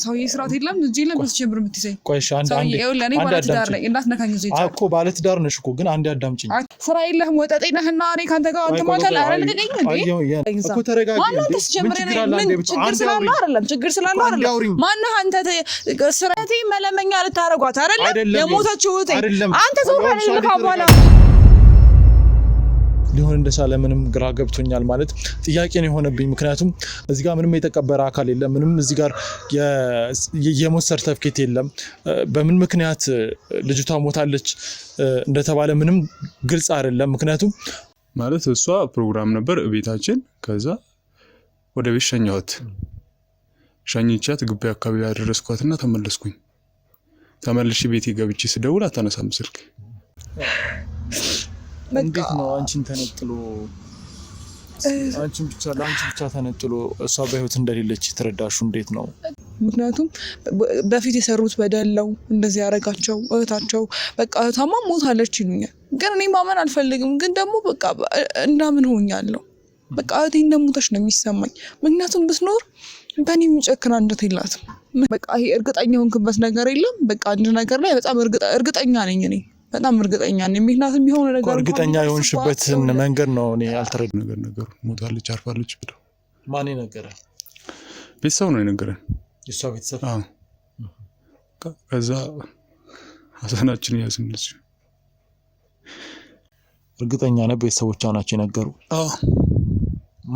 ሰው ይስራት የለም እንጂ ለምን ጀምር የምትይዘኝ ቆይሽ አንድ ለኔ ባለ ትዳር ነኝ እናትነካኝ እዚህ እኮ ባለ ትዳር ነሽ እኮ ግን አንድ አዳምጪኝ ስራ የለህም ወጣጤ ነህና እኔ ካንተ ጋር አንተ ማለት አላለቀቀኝ እንዴ እኮ ተረጋጊ እንዴ ምን ችግር ስላለ አይደለም ችግር ስላለ አይደለም ማነህ አንተ ስራቴ መለመኛ ልታረጓት አይደለም የሞተችው አንተ ዞር አይደለም ካባላ ሊሆን እንደቻለ ምንም ግራ ገብቶኛል ማለት ጥያቄ ነው የሆነብኝ ምክንያቱም እዚህ ጋር ምንም የተቀበረ አካል የለም ምንም እዚህ ጋር የሞት ሰርተፍኬት የለም በምን ምክንያት ልጅቷ ሞታለች እንደተባለ ምንም ግልጽ አይደለም ምክንያቱም ማለት እሷ ፕሮግራም ነበር ቤታችን ከዛ ወደ ቤት ሸኝቻት ግቢ አካባቢ ያደረስኳትና ተመልሼ ቤቴ ገብቼ ስደውል አታነሳም ስልክ እንዴት ነው አንቺን ተነጥሎ አንቺን ብቻ ተነጥሎ እሷ በህይወት እንደሌለች ተረዳሹ እንዴት ነው ምክንያቱም በፊት የሰሩት በደለው እንደዚህ ያረጋቸው እህታቸው በቃ እህታማ ሞታለች ይሉኛል ግን እኔ ማመን አልፈልግም ግን ደግሞ በቃ እንዳምን ሆኛለሁ በቃ እህቴ እንደሞተች ነው የሚሰማኝ ምክንያቱም ብትኖር በእኔ የሚጨክን አንጀት የላትም በቃ ይሄ እርግጠኛ ሆንክበት ነገር የለም በቃ አንድ ነገር ላይ በጣም እርግጠኛ ነኝ እኔ በጣም እርግጠኛ ነኝ ምክንያቱም ቢሆን ነገር እርግጠኛ የሆንሽበትን መንገድ ነው እኔ ያልተረዳሁት ነገር ሞታለች አርፋለች ብለው ማን ነገረ ቤተሰብ ነው የነገረን የሷ ቤተሰብ ከዛ ሀሰናችን ያዝንልሽ እርግጠኛ ነው ቤተሰቦቿ ናቸው የነገሩ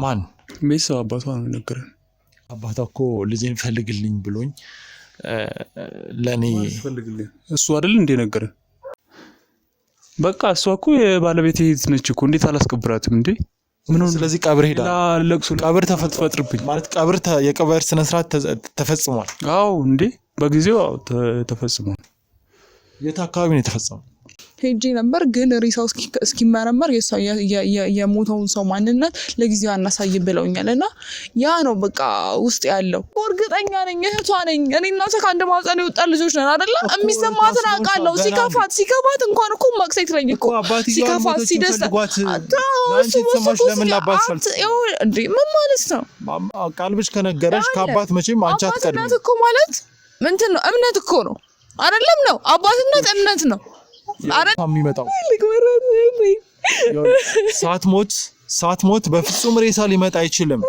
ማን ቤተሰብ አባቷ ነው የነገረን አባቷ እኮ ልጄን ፈልግልኝ ብሎኝ ለኔ ፈልግልኝ እሱ አይደል እንደ ነገረን በቃ እሷ እኮ የባለቤቴ ነች እኮ እንዴት አላስከብራትም እንዴ ምን ነው ስለዚህ ቀብር ሄዳ ለቅሶ ቀብር ተፈጥሮብኝ ማለት ቀብር የቀብር ስነ ስርዓት ተፈጽሟል አዎ እንዴ በጊዜው ተፈጽሟል የት አካባቢ ነው የተፈጸመው ሄጄ ነበር ግን ሪሳው እስኪመረመር የሞተውን ሰው ማንነት ለጊዜው አናሳይ ብለውኛልና ያ ነው በቃ ውስጥ ያለው እርግጠኛ ነኝ እህቷ ነኝ እኔና ከአንድ ማህፀን የወጣ ልጆች ነን አይደለ የሚሰማትን አውቃለሁ ሲከፋት እንኳን እኮ ማክሰት ነኝ እኮ ሲከፋት ሲደስታት እንዴ ምን ማለት ነው ቃልብሽ ከነገረሽ ከአባት መቼም አንቺ አትቀድም እኮ ማለት ምንድን ነው እምነት እኮ ነው አይደለም ነው አባትነት እምነት ነው የሚመጣው ሳትሞት በፍጹም ሬሳ ሊመጣ አይችልም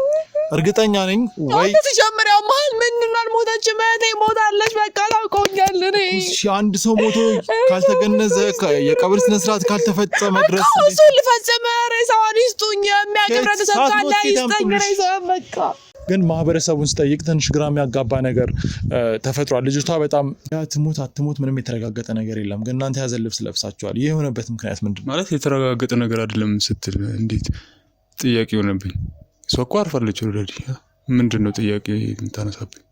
እርግጠኛ ነኝ ወይ ተጀመረው ማል ምንድነው አልሞተች ማለቴ ሞታለች በቃ ታውቆኛል እሺ አንድ ሰው ሞቶ ካልተገነዘ የቀብር ስነ ስርዓት ካልተፈጸመ ድረስ እሱ ልፈጸመ ሬሳውን ይስጡኝ የሚያከብረው ተሰጣለ ይስጠኝ ሬሳውን በቃ ግን ማህበረሰቡን ስጠይቅ ትንሽ ግራ የሚያጋባ ነገር ተፈጥሯል ልጅቷ በጣም አትሞት ምንም የተረጋገጠ ነገር የለም ግን እናንተ ያዘ ልብስ ለብሳችኋል ይሄ የሆነበት ምክንያት ምንድነው ማለት የተረጋገጠ ነገር አይደለም ስትል እንዴት ጥያቄ ሆነብኝ እሷ እኮ አርፋለች ኦልሬዲ ምንድነው ጥያቄ እንታነሳብኝ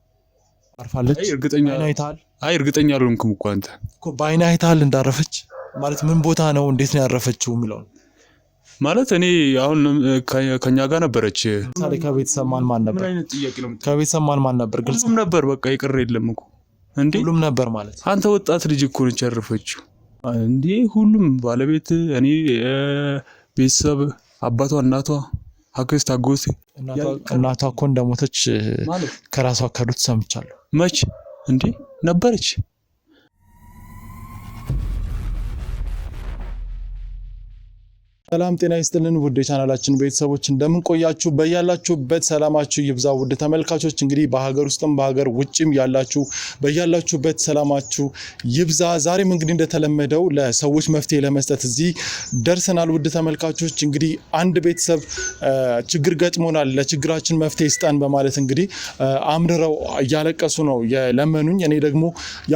አርፋለች እርግጠኛ አልሆንኩም እኮ አንተ እኮ ባይና አይታል እንዳረፈች ማለት ምን ቦታ ነው እንዴት ነው ያረፈችው የሚለው ማለት እኔ አሁን ከኛ ጋር ነበረች ታሪክ ከቤተሰብ ማን ነበር ምን አይነት ጥያቄ ነው ከቤተሰብ ማን ነበር ግልጽ ነበር በቃ ይቅር የለም እኮ እንዴ ሁሉም ነበር ማለት አንተ ወጣት ልጅ እኮ ነች ያረፈችው እንዴ ሁሉም ባለቤት እኔ ቤተሰብ አባቷ እናቷ አክስት አጎት እናቷ እኮ እንደሞተች ከራሷ ከሩት ሰምቻለሁ መች እንዴ ነበረች ሰላም ጤና ይስጥልን ውድ የቻናላችን ቤተሰቦች እንደምን ቆያችሁ በያላችሁበት ሰላማችሁ ይብዛ ውድ ተመልካቾች እንግዲህ በሀገር ውስጥም በሀገር ውጭም ያላችሁ በያላችሁበት ሰላማችሁ ይብዛ ዛሬም እንግዲህ እንደተለመደው ለሰዎች መፍትሄ ለመስጠት እዚህ ደርሰናል ውድ ተመልካቾች እንግዲህ አንድ ቤተሰብ ችግር ገጥሞናል ለችግራችን መፍትሄ ይስጣን በማለት እንግዲህ አምርረው ያለቀሱ ነው የለመኑኝ እኔ ደግሞ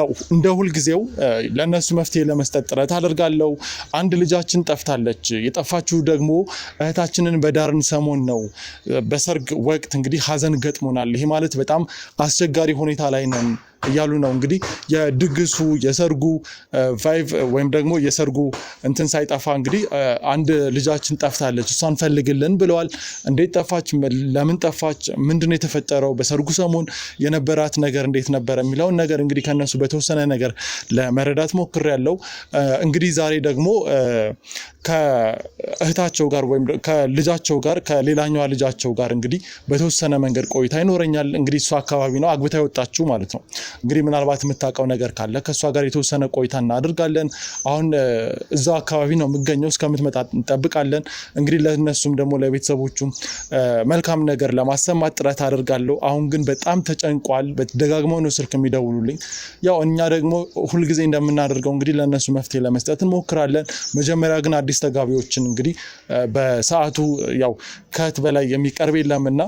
ያው እንደ ሁሉ ጊዜው ለነሱ መፍትሄ ለመስጠት ጥረት አደርጋለሁ አንድ ልጃችን ጠፍታለች የጠፋችው ደግሞ እህታችንን በዳርን ሰሞን ነው በሰርግ ወቅት እንግዲህ ሀዘን ገጥሞናል ይሄ ማለት በጣም አስቸጋሪ ሁኔታ ላይ ነን እያሉ ነው እንግዲህ የድግሱ የሰርጉ ቫይቭ ወይም ደግሞ የሰርጉ እንትን ሳይጠፋ እንግዲህ አንድ ልጃችን ጠፍታለች እሷን ፈልግልን ብለዋል። እንዴት ጠፋች? ለምን ጠፋች? ምንድነው የተፈጠረው? በሰርጉ ሰሞን የነበራት ነገር እንዴት ነበር የሚለውን ነገር እንግዲህ ከነሱ በተወሰነ ነገር ለመረዳት ሞክሬያለሁ። እንግዲህ ዛሬ ደግሞ ከእህታቸው ጋር ወይም ከልጃቸው ጋር ከሌላኛዋ ልጃቸው ጋር እንግዲህ በተወሰነ መንገድ ቆይታ ይኖረኛል። እንግዲህ እሷ አካባቢ ነው አግብታ የወጣችው ማለት ነው። እንግዲህ ምናልባት የምታውቀው ነገር ካለ ከእሷ ጋር የተወሰነ ቆይታ እናደርጋለን። አሁን እዛው አካባቢ ነው የምገኘው፣ እስከምትመጣ እንጠብቃለን። እንግዲህ ለነሱም ደግሞ ለቤተሰቦቹም መልካም ነገር ለማሰማት ጥረት አደርጋለሁ። አሁን ግን በጣም ተጨንቋል። ደጋግመው ነው ስልክ የሚደውሉልኝ። ያው እኛ ደግሞ ሁልጊዜ እንደምናደርገው እንግዲህ ለነሱ መፍትሄ ለመስጠት እንሞክራለን። መጀመሪያ ግን አዲስ ተጋቢዎችን እንግዲህ በሰዓቱ ያው ከእህት በላይ የሚቀርብ የለምና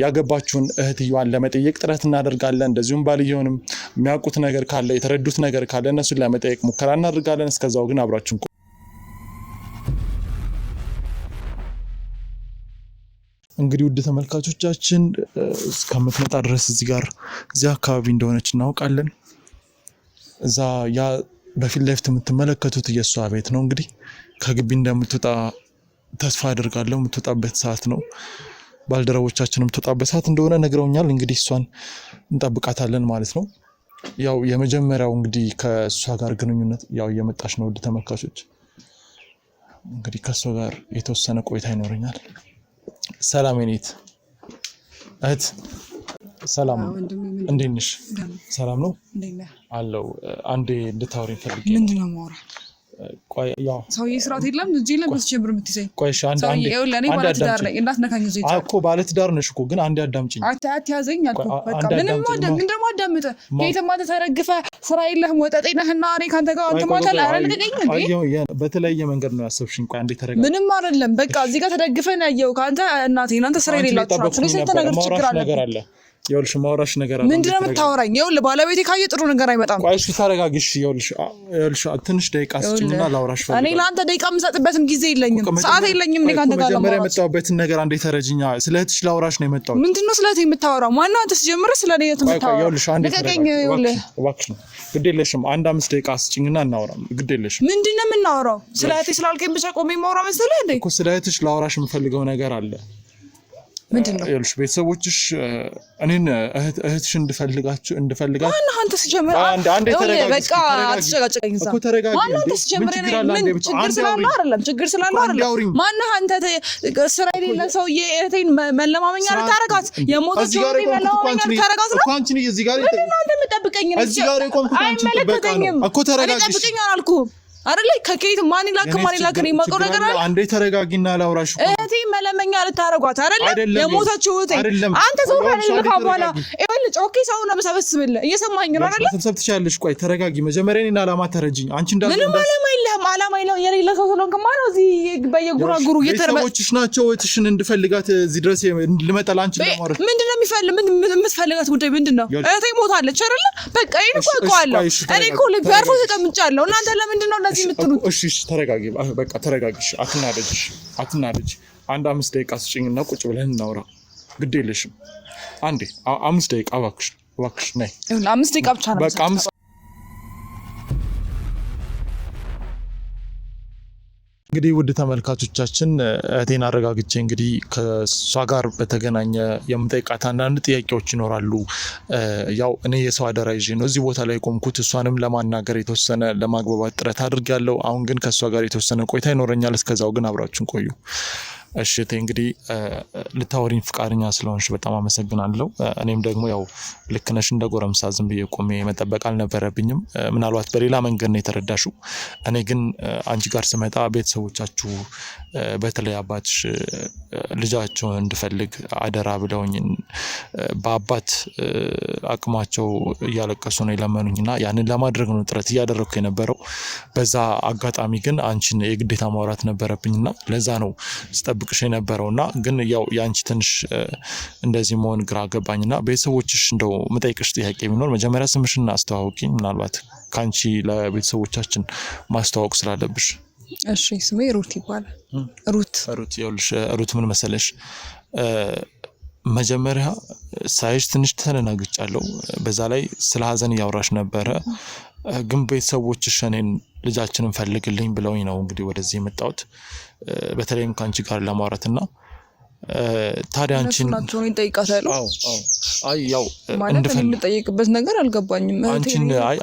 ያገባችውን እህትየዋን ለመጠየቅ ጥረት እናደርጋለን። እንደዚሁም ባልየውንም የሚያውቁት ነገር ካለ የተረዱት ነገር ካለ እነሱን ለመጠየቅ ሙከራ እናደርጋለን። እስከዛው ግን አብራችሁን እንግዲህ ውድ ተመልካቾቻችን እስከምትመጣ ድረስ እዚህ አካባቢ እንደሆነች እናውቃለን። እዛ ያ በፊት ለፊት የምትመለከቱት የእሷ ቤት ነው። እንግዲህ ከግቢ እንደምትወጣ ተስፋ አድርጋለሁ። የምትወጣበት ሰዓት ነው። ባልደረቦቻችን የምትወጣበት ሰዓት እንደሆነ ነግረውኛል። እንግዲህ እሷን እንጠብቃታለን ማለት ነው። ያው የመጀመሪያው እንግዲህ ከእሷ ጋር ግንኙነት ያው እየመጣች ነው። ውድ ተመልካቾች እንግዲህ ከእሷ ጋር የተወሰነ ቆይታ ይኖረኛል። ሰላም የኔት እህት፣ ሰላም እንዴት ነሽ? ሰላም ነው አለው። አንዴ እንድታወሪኝ ፈልጌ። ምንድን ነው የማወራው? ቆይ ያው ሰውዬ ስርዓት የለም እጄ ላይ በተጀምር የምትይዘኝ። ቆይ እሺ፣ አንዴ ለኔ ባለትዳር ነኝ እንዳትነካኝ። እዚህ እኮ ባለትዳር ነሽ እኮ ግን አንዴ አዳምጪኝ። አትያዘኝ አልኩህ። በቃ ምንም ደግሞ አዳምጥ። ከየትም አንተ ተረግፈህ ስራ የለህም ወጠጤ ነህና እኔ ካንተ ጋር አንተ ማታል አረልቀኝ እንዴ? በተለየ መንገድ ነው ያሰብሽኝ። ቆይ አንዴ ተረጋጋ። ምንም አይደለም። በቃ እዚህ ጋር ተደግፈህ ነው ያየው ካንተ እናንተ ስራ የሌላችሁ ናችሁ። ስንት ነገር ችግር አለ። ይኸውልሽ ማውራሽ ነገር አለ። ምንድነው የምታወራኝ? ይኸውልህ ባለቤቴ ካየ ጥሩ ነገር አይመጣም። ቆይ እሺ ተረጋግሽ። ይኸውልሽ ትንሽ ደቂቃ ስጭኝና ላውራሽ ፈልጋለሁ። እኔ ለአንተ ደቂቃ የምሰጥበትም ጊዜ የለኝም፣ ሰዓት የለኝም። እኔ ካንተ ጋር መጀመሪያ የመጣሁበትን ነገር አንዴ ተረጅኛ። ስለ እህትሽ ላውራሽ ነው የመጣሁት። ምንድነው ስለ እህቴ የምታወራው? ማነው አንተ ሲጀምር ስለ እኔ የምታወራው? ይኸውልሽ አንዴ ተረጋግሽ እባክሽ ነው። ግድ የለሽም። አንድ 5 ደቂቃ ስጭኝና እናውራ። ግድ የለሽም። ምንድነው የምናወራው? ስለ እህቴ ስላልከኝ ብቻ ቆሜ ማውራ መሰለህ እንዴ? እኮ ስለ እህትሽ ላውራሽ የምፈልገው ነገር አለ። ምንድነው? ይኸውልሽ ቤተሰቦችሽ እኔን እህትሽን እንድፈልጋችሁ ማን አንተ ሲጀምር አንዴ ተረጋግሽ። በቃ አትጨቃጨቀኝ። እኮ ተረጋግሽ። ማን አንተ ሲጀምር ችግር ስላለው አይደለም። ማን አንተ ስራ የሌለ ሰውዬ እህቴን መለማመኛ ልታረጋት የሞተች ወሬ መለማመኛ ልታረጋት ነው እኮ አንቺ ነኝ እዚህ ጋር አንተ የምጠብቀኝ ነው። እዚህ ጋር የቆምኩት አንቺ አይመለከተኝም እኮ ተረጋግሽ። ጠብቀኝ አላልኩህም አይደል? ከኬት ማን ይላክ ነው የማውቀው ነገር አለ። አንዴ ተረጋጊና ላውራሽ። እህቴ መለመኛ ልታረጓት አይደል? የሞተችው እህቴ አንተ ሰው አይደል? ካባላ ይኸውልህ ጮኬ ሰው ነው መሰበስብልህ። እየሰማኝ ነው አይደል? ሰብሰብ ትችያለሽ። ቆይ ተረጋጊ። መጀመሪያ እኔን አላማ ተረጅኝ። አንቺ እንዳል ምንም አላማ የለህም። አላማ የሌለ ሰው ስለሆንክ ማነው እዚህ በየጉራጉሩ ቤተሰቦችሽ ናቸው እህትሽን እንድፈልጋት እዚህ ድረስ ልመጣ ላንቺ ለማውራት። ምንድነው የምትፈልጋት ጉዳይ ምንድነው? እህቴ ሞታለች አይደል? በቃ ይሄን እኮ አውቀዋለሁ። እኔ እኮ ልቤ ተቀምጫለሁ። እናንተ ለምንድን ነው እንደዚህ የምትሉት? እሺ ተረጋጊ። በቃ ተረጋጊ። አትናደጅ። አንድ 5 ደቂቃ ስጭኝና ቁጭ ብለን እናውራ። ግድ የለሽም። አንዴ 5 ደቂቃ እባክሽ ነይ። 5 ደቂቃ ብቻ ነው በቃ። እንግዲህ ውድ ተመልካቾቻችን እህቴን አረጋግቼ እንግዲህ ከሷ ጋር በተገናኘ የምጠይቃት አንዳንድ ጥያቄዎች ይኖራሉ። ያው እኔ የሰው አደራ ይዤ ነው እዚህ ቦታ ላይ ቆምኩት። እሷንም ለማናገር የተወሰነ ለማግባባት ጥረት አድርጌያለሁ። አሁን ግን ከሷ ጋር የተወሰነ ቆይታ ይኖረኛል። እስከዛው ግን አብራችሁን ቆዩ። እሺ እንግዲህ ልታወሪኝ ፍቃደኛ ስለሆንሽ በጣም አመሰግናለሁ። እኔም ደግሞ ያው ልክ ነሽ፣ እንደ ጎረምሳ ዝም ብዬ ቆሜ መጠበቅ አልነበረብኝም። ምናልባት በሌላ መንገድ ነው የተረዳሽው። እኔ ግን አንቺ ጋር ስመጣ ቤተሰቦቻችሁ በተለይ አባትሽ ልጃቸውን እንድፈልግ አደራ ብለውኝ በአባት አቅማቸው እያለቀሱ ነው የለመኑኝና ያንን ለማድረግ ነው ጥረት እያደረግኩ የነበረው። በዛ አጋጣሚ ግን አንቺን የግዴታ ማውራት ነበረብኝና ለዛ ነው ስጠብቅሽ የነበረውና ግን ያው ያንቺ ትንሽ እንደዚህ መሆን ግራ ገባኝና ቤተሰቦችሽ እንደው መጠይቅሽ ጥያቄ ቢኖር መጀመሪያ ስምሽን አስተዋውቂኝ፣ ምናልባት ካንቺ ለቤተሰቦቻችን ማስተዋወቅ ስላለብሽ። እሺ ስሜ ሩት ይባላል። ሩት ይኸውልሽ ሩት ምን መሰለሽ መጀመሪያ ሳይሽ ትንሽ ተነናግጫለሁ። በዛ ላይ ስለ ሀዘን እያወራሽ ነበረ። ግን ቤተሰቦችሽ እኔን ልጃችንን ፈልግልኝ ብለውኝ ነው እንግዲህ ወደዚህ የመጣሁት በተለይም ከአንቺ ጋር ለማውራትና ታዲያ አንቺን ናቸው ነው ይጠይቃታል። አይ ያው ማለት የምጠይቅበት ነገር አልገባኝም።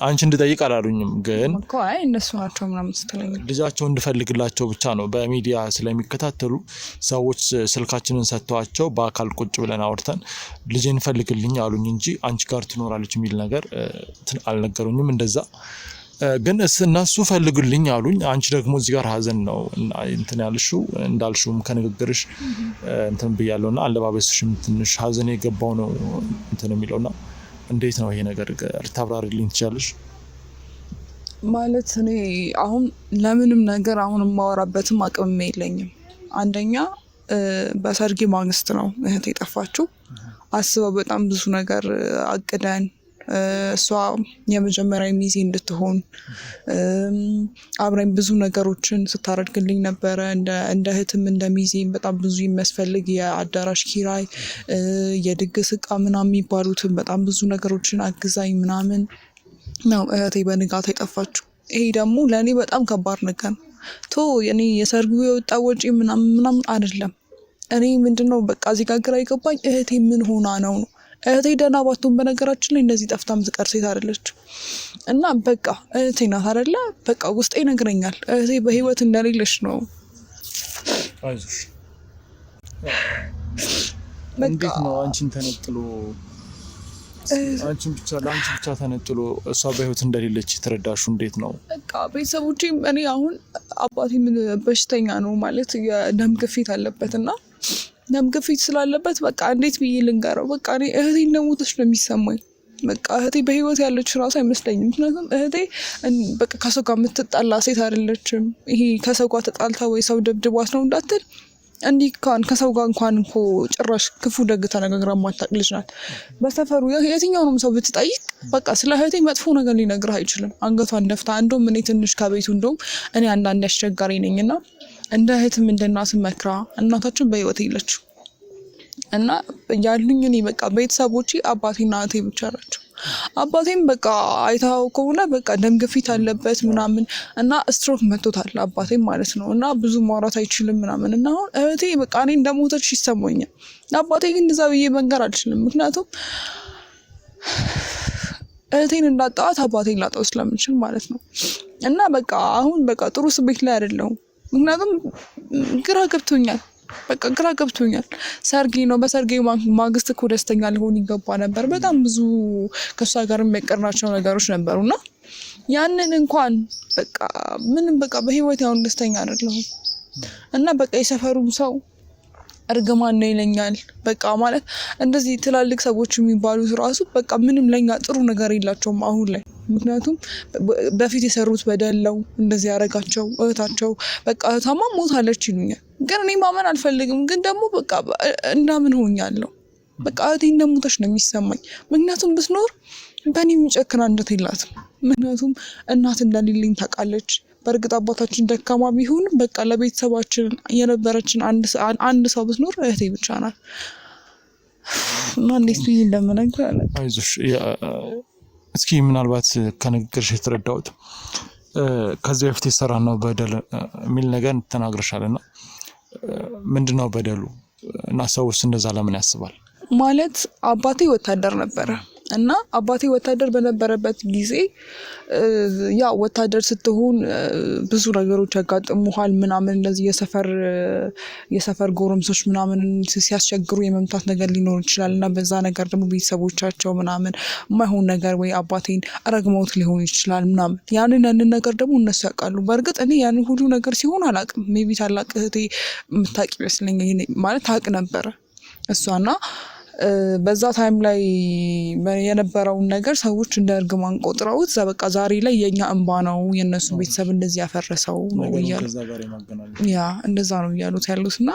አንቺ እንድጠይቅ አላሉኝም፣ ግን እኮ አይ እነሱ ናቸው ምናምን ስትለኝ ልጃቸው እንድፈልግላቸው ብቻ ነው። በሚዲያ ስለሚከታተሉ ሰዎች ስልካችንን ሰጥተዋቸው በአካል ቁጭ ብለን አውርተን ልጄን ፈልግልኝ አሉኝ እንጂ አንቺ ጋር ትኖራለች የሚል ነገር አልነገሩኝም። እንደዛ ግን እነሱ ፈልግልኝ አሉኝ። አንቺ ደግሞ እዚህ ጋር ሀዘን ነው እንትን ያልሽው እንዳልሽውም ከንግግርሽ እንትን ብያለሁና አለባበስሽም ትንሽ ሀዘን የገባው ነው እንትን የሚለውና እንዴት ነው ይሄ ነገር ልታብራሪልኝ ትችያለሽ? ማለት እኔ አሁን ለምንም ነገር አሁን የማወራበትም አቅም የለኝም። አንደኛ በሰርጌ ማግስት ነው እህቴ የጠፋችው። አስበው በጣም ብዙ ነገር አቅደን እሷ የመጀመሪያ ሚዜ እንድትሆን አብረን ብዙ ነገሮችን ስታደርግልኝ ነበረ። እንደ እህትም እንደ ሚዜም በጣም ብዙ የሚያስፈልግ የአዳራሽ ኪራይ፣ የድግስ እቃ ምናምን የሚባሉትን በጣም ብዙ ነገሮችን አግዛኝ ምናምን ነው እህቴ በንጋታ የጠፋችው። ይሄ ደግሞ ለእኔ በጣም ከባድ ነገር ነው። እኔ የሰርጉ የወጣ ወጪ ምናምን አይደለም። እኔ ምንድነው በቃ እዚህ ጋር ግራ የገባኝ እህቴ ምን ሆና ነው። እህቴ ደህና ባትሆን በነገራችን ላይ እንደዚህ ጠፍታ ምትቀር ሴት አይደለች። እና በቃ እህቴ ናት አይደለ? በቃ ውስጤ ይነግረኛል እህቴ በህይወት እንደሌለች ነው። አይዞሽ። እንዴት ነው አንቺን ተነጥሎ አንቺን ብቻ ተነጥሎ እሷ በህይወት እንደሌለች የተረዳሹ እንዴት ነው? በቃ ቤተሰቦቼ እኔ አሁን አባቴ በሽተኛ ነው ማለት የደም ግፊት አለበትና ደም ግፊት ስላለበት በቃ እንዴት ብዬ ልንገረው? በቃ እኔ እህቴ እንደሞተች ነው የሚሰማኝ። በቃ እህቴ በህይወት ያለች ራሱ አይመስለኝም። ምክንያቱም እህቴ በቃ ከሰው ጋር የምትጣላ ሴት አይደለችም። ይሄ ከሰው ጋር ተጣልታ ወይ ሰው ደብድቧት ነው እንዳትል እንዲህ ከሰው ጋር እንኳን እኮ ጭራሽ ክፉ ደግ ተነጋግራ ማታቅ ልጅ ናት። በሰፈሩ የትኛውንም ሰው ብትጠይቅ በቃ ስለ እህቴ መጥፎ ነገር ሊነግርህ አይችልም። አንገቷን ደፍታ እንደውም እኔ ትንሽ ከቤቱ እንደውም እኔ አንዳንድ አስቸጋሪ ነኝና እንደ እህትም እንደ እናትም መክራ እናታችን በህይወት የለችም እና ያሉኝ እኔ በቃ ቤተሰቦቼ አባቴና እህቴ ብቻ ናቸው። አባቴም በቃ አይታው ከሆነ በቃ ደም ግፊት አለበት ምናምን እና ስትሮክ መጥቶታል አባቴም ማለት ነው። እና ብዙ ማውራት አይችልም ምናምን እና አሁን እህቴ በቃ እኔ እንደሞተች ይሰማኛል። አባቴ ግን እንደዛ ብዬ መንገር አልችልም፣ ምክንያቱም እህቴን እንዳጣኋት አባቴን ላጣው ስለምችል ማለት ነው። እና በቃ አሁን በቃ ጥሩ ስሜት ላይ አይደለሁም። ምክንያቱም ግራ ገብቶኛል። በቃ ግራ ገብቶኛል። ሰርጌ ነው። በሰርጌ ማግስት እኮ ደስተኛ ሊሆን ይገባ ነበር። በጣም ብዙ ከሷ ጋር የሚያቀርናቸው ነገሮች ነበሩና ያንን እንኳን በቃ ምንም በቃ በህይወት ያውን ደስተኛ አይደለሁም። እና በቃ የሰፈሩም ሰው እርግማን ነው ይለኛል። በቃ ማለት እንደዚህ ትላልቅ ሰዎች የሚባሉት ራሱ በቃ ምንም ለኛ ጥሩ ነገር የላቸውም አሁን ላይ። ምክንያቱም በፊት የሰሩት በደለው እንደዚህ ያረጋቸው እህታቸው በቃ እህታማ ሞታለች ይሉኛል። ግን እኔ ማመን አልፈልግም። ግን ደግሞ በቃ እንዳምን ሆኛለሁ። በቃ እህቴ እንደሞተች ነው የሚሰማኝ። ምክንያቱም ብትኖር በእኔ የሚጨክን አንጀት የላትም። ምክንያቱም እናት እንደሌለኝ ታውቃለች። በእርግጥ አባታችን ደካማ ቢሆን በቃ ለቤተሰባችን የነበረችን አንድ ሰው ብትኖር እህቴ ብቻ ናት። እና እንዴት ብዬ እንደምነግርህ አላውቅም። አይዞሽ። እስኪ ምናልባት ከንግግርሽ የተረዳሁት ከዚህ በፊት የሰራ ነው በደል የሚል ነገር ተናግረሻልና ምንድነው በደሉ? እና ሰውስ እንደዛ ለምን ያስባል? ማለት አባቴ ወታደር ነበረ እና አባቴ ወታደር በነበረበት ጊዜ ያ ወታደር ስትሆን ብዙ ነገሮች ያጋጥሙሃል ምናምን እንደዚህ የሰፈር ጎረምሶች ምናምን ሲያስቸግሩ የመምታት ነገር ሊኖር ይችላል እና በዛ ነገር ደግሞ ቤተሰቦቻቸው ምናምን የማይሆን ነገር ወይ አባቴን ረግመውት ሊሆን ይችላል ምናምን ያንን ነገር ደግሞ እነሱ ያውቃሉ። በእርግጥ እኔ ያንን ሁሉ ነገር ሲሆን አላውቅም። ሜቢ ታላቅ እህቴ የምታውቅ ይመስለኛል ማለት ታውቅ ነበረ እሷና በዛ ታይም ላይ የነበረውን ነገር ሰዎች እንደ እርግማን ቆጥረውት በቃ ዛሬ ላይ የኛ እንባ ነው የነሱ ቤተሰብ እንደዚህ ያፈረሰው ነው እያሉ ያ እንደዛ ነው እያሉት ያሉትና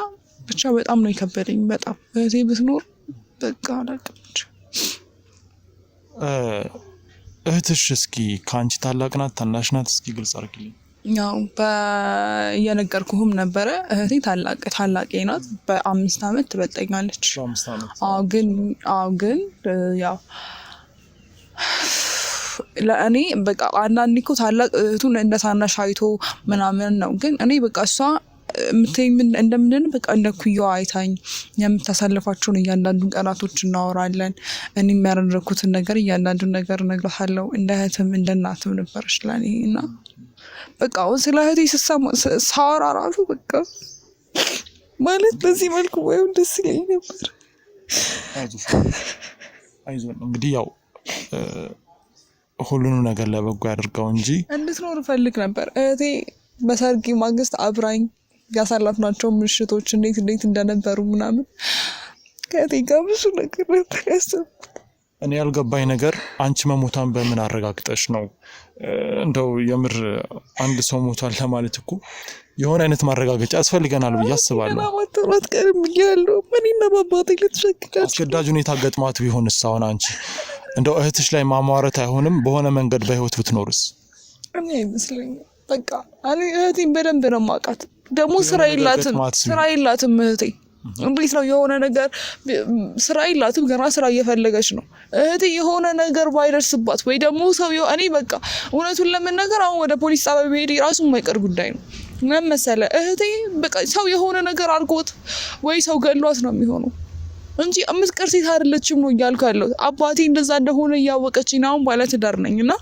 ብቻ በጣም ነው የከበደኝ። በጣም እህቴ ብትኖር በቃ አላውቅም። እህትሽ እስኪ ከአንቺ ታላቅ ናት ታናሽ ናት? እስኪ ግልጽ አድርጊልኝ። ያው በየነገርኩህም ነበረ እህቴ ታላቄ ናት። በ5 አመት ትበልጠኛለች። አዎ ግን ያው ለእኔ በቃ አንዳንዴ እኮ ታላቅ እህቱን እንደ ታናሽ አይቶ ምናምን ነው። ግን እኔ በቃ እሷ የምትይኝ እንደምንድን በቃ እንደ ኩያዋ አይታኝ የምታሳልፋቸውን እያንዳንዱን ቀናቶች እናወራለን። እኔ የሚያደረኩትን ነገር እያንዳንዱን ነገር እነግራታለሁ። እንደ እህትም እንደ እናትም ነበረች ለእኔ እና በቃ አሁን ስለ እህቴ ሳወራ ራሱ በቃ ማለት በዚህ መልኩ ወይም ደስ ይለኝ ነበር። አይዞን እንግዲህ ያው ሁሉንም ነገር ለበጎ ያድርገው እንጂ እንድትኖር እፈልግ ነበር። እህቴ በሰርጌ ማግስት አብራኝ ያሳለፍናቸው ምሽቶች እንዴት እንደነበሩ ምናምን ከእህቴ ጋር ብዙ ነገር ነበር ያሰብኩት። እኔ ያልገባኝ ነገር አንቺ መሞቷን በምን አረጋግጠሽ ነው? እንደው የምር አንድ ሰው ሞቷል ለማለት እኮ የሆነ አይነት ማረጋገጫ ያስፈልገናል ብዬ አስባለሁ። ማተራት ቀርም እያለሁ እኔና በአባቴ ልትሸክካቸው አስገዳጅ ሁኔታ ገጥሟት ቢሆንስ? አሁን አንቺ እንደው እህትሽ ላይ ማሟረት አይሆንም? በሆነ መንገድ በህይወት ብትኖርስ? እኔ አይመስለኝም። በቃ እኔ እህቴን በደንብ ነው የማውቃት። ደግሞ ስራ የላትም እህቴ። እንዴት ነው የሆነ ነገር ስራ የላትም፣ ገና ስራ እየፈለገች ነው እህቴ። የሆነ ነገር ባይደርስባት ወይ ደግሞ ሰው እኔ በቃ እውነቱን ለመናገር አሁን ወደ ፖሊስ ጣቢያ ብሄድ ራሱ የማይቀር ጉዳይ ነው። ምን መሰለህ እህቴ በቃ ሰው የሆነ ነገር አድርጎት ወይ ሰው ገሏት ነው የሚሆነው እንጂ የምትቀር ሴት አይደለችም ነው እያልኩ ያለሁት። አባቴ እንደዛ እንደሆነ እያወቀችኝ አሁን ባለትዳር ነኝ እና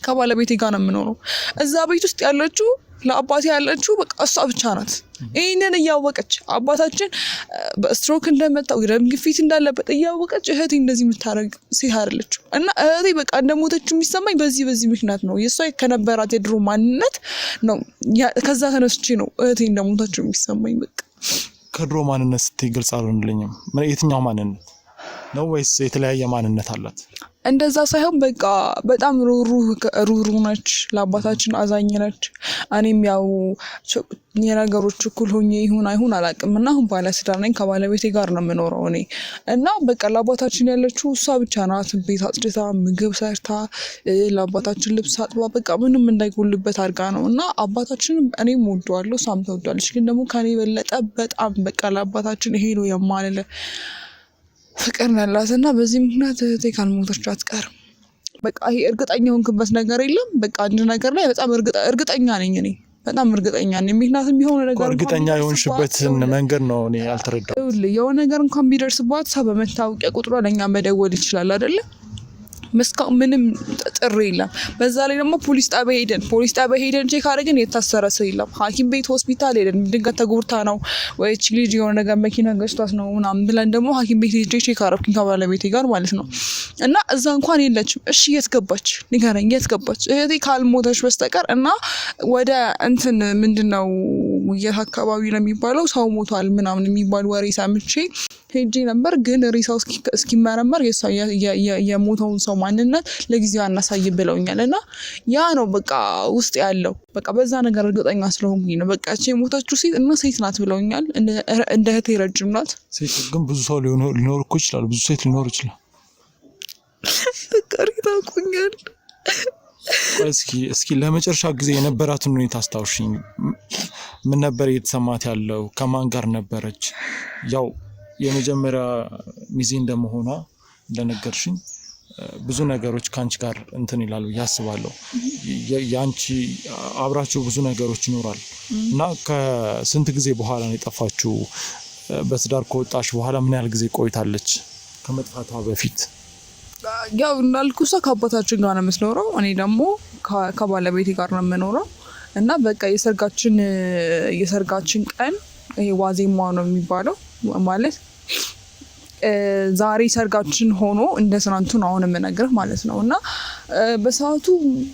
ከባለቤቴ ጋር ነው የምኖረው። እዛ ቤት ውስጥ ያለችው ለአባቴ ያለችው በቃ እሷ ብቻ ናት። ይህንን እያወቀች አባታችን በስትሮክ እንደመጣው ደም ግፊት እንዳለበት እያወቀች እህቴ እንደዚህ የምታደርግ ሴት አይደለችም እና እህቴ በቃ እንደሞተች የሚሰማኝ በዚህ ምክንያት ነው። የእሷ ከነበራት የድሮ ማንነት ነው። ከዛ ተነስቼ ነው እህቴ እንደሞተች የሚሰማኝ። በቃ ከድሮ ማንነት ስትይ ግልጽ አልሆንልኝም። የትኛው ማንነት ነው? ወይስ የተለያየ ማንነት አላት? እንደዛ ሳይሆን በቃ በጣም ሩህሩህ ነች፣ ለአባታችን አዛኝ ነች። እኔም ያው የነገሮች እኩል ሆኜ ይሁን አይሁን አላውቅም እና አሁን ባለትዳር ነኝ፣ ከባለቤቴ ጋር ነው የምኖረው እኔ እና በቃ ለአባታችን ያለችው እሷ ብቻ ናት። ቤት አጽድታ፣ ምግብ ሰርታ፣ ለአባታችን ልብስ አጥባ፣ በቃ ምንም እንዳይጎልበት አድርጋ ነው እና አባታችንም እኔም ወደዋለሁ፣ እሷም ትወዳለች። ግን ደግሞ ከኔ የበለጠ በጣም በቃ ለአባታችን ይሄ ነው የማልለ ፍቅር ያላት እና በዚህ ምክንያት እህቴ ካልሞተች አትቀርም። በቃ ይሄ እርግጠኛ ሆንክበት ነገር የለም። በቃ አንድ ነገር ላይ በጣም እርግጠኛ ነኝ እኔ በጣም እርግጠኛ ነኝ። ምክንያቱም የሆነ ነገር እርግጠኛ የሆንሽበትን መንገድ ነው እኔ ያልተረዳሁት። የሆነ ነገር እንኳን ቢደርስባት ሰው በመታወቂያ ቁጥሯ ለእኛ መደወል ይችላል አይደለ? መስካም ምንም ጥሪ የለም። በዛ ላይ ደግሞ ፖሊስ ጣቢያ ሄደን ቼክ አድርገን የታሰረ ሰው የለም። ሐኪም ቤት ሆስፒታል ሄደን ድንገት ተጎድታ ነው ወይ እቺ ልጅ የሆነ ነገር መኪና ገጭቷት ነው ምናምን ብለን ደግሞ ሐኪም ቤት ሄጄ ቼክ አደረኩኝ ከባለቤቴ ጋር ማለት ነው። እና እዛ እንኳን የለችም። እሺ የት ገባች ንገረኝ፣ የት ገባች እህቴ ካልሞተች በስተቀር? እና ወደ እንትን ምንድነው የት አካባቢ ነው የሚባለው ሰው ሞቷል ምናምን የሚባል ወሬ ሰምቼ ሄጄ ነበር። ግን ሬሳው እስኪመረመር የሞተውን ሰው ማንነት ለጊዜው አናሳይ ብለውኛል። እና ያ ነው በቃ ውስጥ ያለው በቃ በዛ ነገር እርግጠኛ ስለሆንኩኝ ነው። በቃ እቺ የሞተችው ሴት እና ሴት ናት ብለውኛል። እንደ እህቴ ረጅም ናት። ሴት ግን ብዙ ሰው ሊኖር እኮ ይችላል፣ ብዙ ሴት ሊኖር ይችላል። በቃ ታውቁኛል። እስኪ ለመጨረሻ ጊዜ የነበራትን ሁኔታ አስታውሽኝ። ምን ነበር እየተሰማት ያለው? ከማን ጋር ነበረች? ያው የመጀመሪያ ሚዜ እንደመሆኗ እንደነገርሽኝ ብዙ ነገሮች ከአንቺ ጋር እንትን ይላሉ ያስባለሁ። የአንቺ አብራችሁ ብዙ ነገሮች ይኖራል እና ከስንት ጊዜ በኋላ ነው የጠፋችው? በትዳር ከወጣሽ በኋላ ምን ያህል ጊዜ ቆይታለች ከመጥፋቷ በፊት? ያው እንዳልኩ እሷ ከአባታችን ጋር ነው የምትኖረው፣ እኔ ደግሞ ከባለቤቴ ጋር ነው የምኖረው እና በቃ የሰርጋችን ቀን ይሄ ዋዜማው ነው የሚባለው ማለት ዛሬ ሰርጋችን ሆኖ እንደ ትናንቱ ነው አሁን የምነግርህ ማለት ነው። እና በሰዓቱ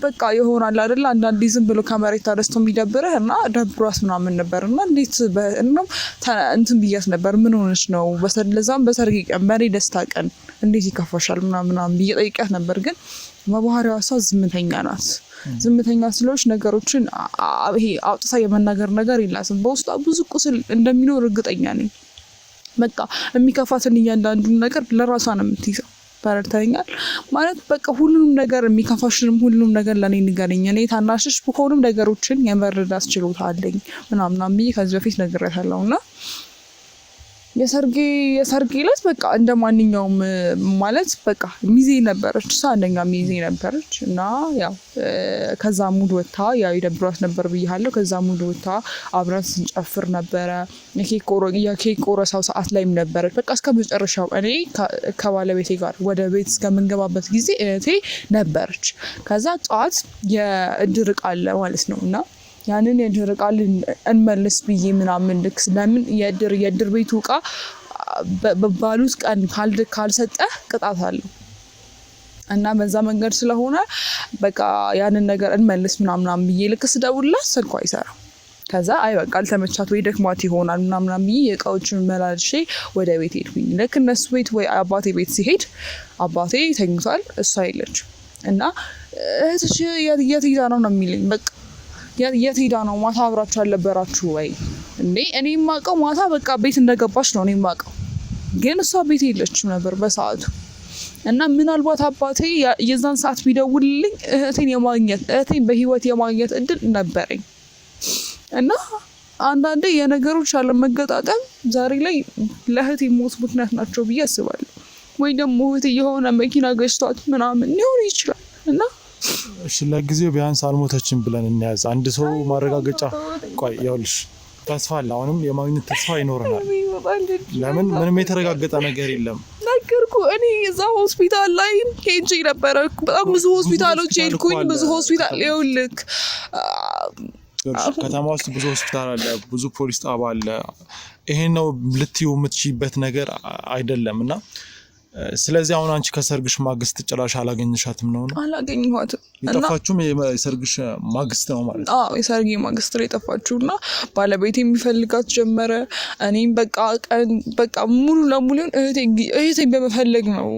በቃ ይሆናል አይደል አንዳንዴ ዝም ብሎ ከመሬት ተነስቶ የሚደብርህ እና ደብሯት ምናምን ነበር እና እንዴት እንትን ብያት ነበር። ምን ሆነች ነው ለዛም በሰርግ ቀን በኔ ደስታ ቀን እንዴት ይከፋሻል ምናምን ብዬ ጠይቂያት ነበር። ግን በባህሪዋ እሷ ዝምተኛ ናት። ዝምተኛ ስለሆነች ነገሮችን ይሄ አውጥታ የመናገር ነገር የላትም። በውስጧ ብዙ ቁስል እንደሚኖር እርግጠኛ ነኝ። በቃ የሚከፋትን እያንዳንዱን ነገር ለራሷ ነው የምትይዘው ተረድተኛል ማለት በቃ ሁሉንም ነገር የሚከፋሽንም ሁሉንም ነገር ለኔ ንገረኝ እኔ ታናሽሽ ሁሉም ነገሮችን የመረዳት ችሎታ አለኝ ምናምን ብዬ ከዚህ በፊት ነግሬያታለሁና የሰርጌ ዕለት በቃ እንደማንኛውም ማለት በቃ ሚዜ ነበረች እሷ አንደኛ ሚዜ ነበረች እና ያው ከዛ ሙድ ወጣ ያው ይደብሯት ነበር ብያለሁ ከዛ ሙድ ወጣ አብረን ስንጨፍር ነበረ የኬክ ቆረሳው ሰዓት ላይም ነበረች በቃ እስከ መጨረሻው እኔ ከባለቤቴ ጋር ወደ ቤት እስከምንገባበት ጊዜ እህቴ ነበረች ከዛ ጠዋት የእድር ዕቃ አለ ማለት ነውና ያንን የእድር ዕቃ እንመልስ ብዬ ምናምን ልክስ ለምን የእድር ቤቱ ዕቃ በባሉት ቀን ካልሰጠህ ቅጣት አለው እና በዛ መንገድ ስለሆነ በቃ ያንን ነገር እንመልስ ምናምን ብዬ ልክስ ደውልላት ስልኳ አይሰራም ከዛ አይ በቃ አልተመቻት ወይ ደክሟት ይሆናል ምናምን ብዬ የዕቃዎችን መላልሼ ወደ ቤት ሄድኩኝ ልክ እነሱ ቤት ወይ አባቴ ቤት ሲሄድ አባቴ ተኝቷል እሷ የለችም እና እህትሽ የት ሄዳ ነው የሚለኝ በቃ የት ሄዳ ነው ማታ አብራችሁ አልነበራችሁ ወይ እንዴ እኔ የማውቀው ማታ በቃ ቤት እንደገባች ነው እኔ የማውቀው ግን እሷ ቤት የለችም ነበር በሰዓቱ እና ምናልባት አባቴ የዛን ሰዓት ቢደውልልኝ እህቴን በህይወት የማግኘት እድል ነበረኝ እና አንዳንዴ የነገሮች አለመገጣጠም ዛሬ ላይ ለእህቴ ሞት ምክንያት ናቸው ብዬ አስባለሁ ወይ ደግሞ እህቴ የሆነ መኪና ገጭቷት ምናምን ሊሆን ይችላል እና እሺ ለጊዜው ቢያንስ አልሞተችም ብለን እንያዝ አንድ ሰው ማረጋገጫ ቆይ ይኸውልሽ ተስፋ አለ አሁንም የማግኘት ተስፋ ይኖርናል ለምን ምንም የተረጋገጠ ነገር የለም ነገርኩ እኔ እዛ ሆስፒታል ላይ ሄጄ ነበረ በጣም ብዙ ሆስፒታሎች ሄድኩኝ ብዙ ሆስፒታል ይኸውልህ ከተማ ውስጥ ብዙ ሆስፒታል አለ ብዙ ፖሊስ ጣቢያ አለ ይሄን ነው ልትዩ የምትችይበት ነገር አይደለምና ስለዚህ አሁን አንቺ ከሰርግሽ ማግስት ጭራሽ አላገኘሻትም ነው አላገኘኋትም የጠፋችሁም የሰርግሽ ማግስት ነው ማለት ነው አዎ የሰርጌ ማግስት ላይ የጠፋችሁና ባለቤቴ የሚፈልጋት ጀመረ እኔም በቃ ሙሉ ለሙሉ እህቴ በመፈለግ ነው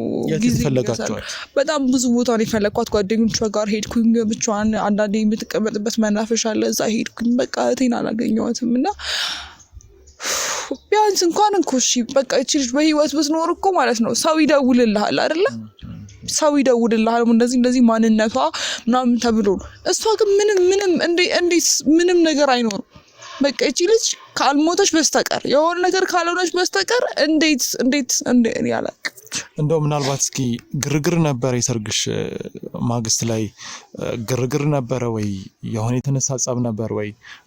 ጊዜ ፈለጋችኋል በጣም ብዙ ቦታ ነው የፈለኳት ጓደኞቿ ጋር ሄድኩኝ ብቻዋን አንዳንዴ የምትቀመጥበት መናፈሻ አለ እዛ ሄድኩኝ በቃ እህቴን አላገኘኋትም እና ቢያንስ እንኳን እሺ በቃ እቺ ልጅ በህይወት ብትኖር እኮ ማለት ነው ሰው ይደውልልሃል አይደለ ሰው ይደውልልሃል እንደዚህ ማንነቷ ምናምን ተብሎ እሷ ግን ምንም እንዴት ምንም ነገር አይኖርም በቃ እቺ ልጅ ካልሞተች በስተቀር የሆነ ነገር ካልሆነች በስተቀር እንዴት ያላቅ እንደው ምናልባት እስኪ ግርግር ነበር የሰርግሽ ማግስት ላይ ግርግር ነበር ወይ የሆነ የተነሳ ጸብ ነበር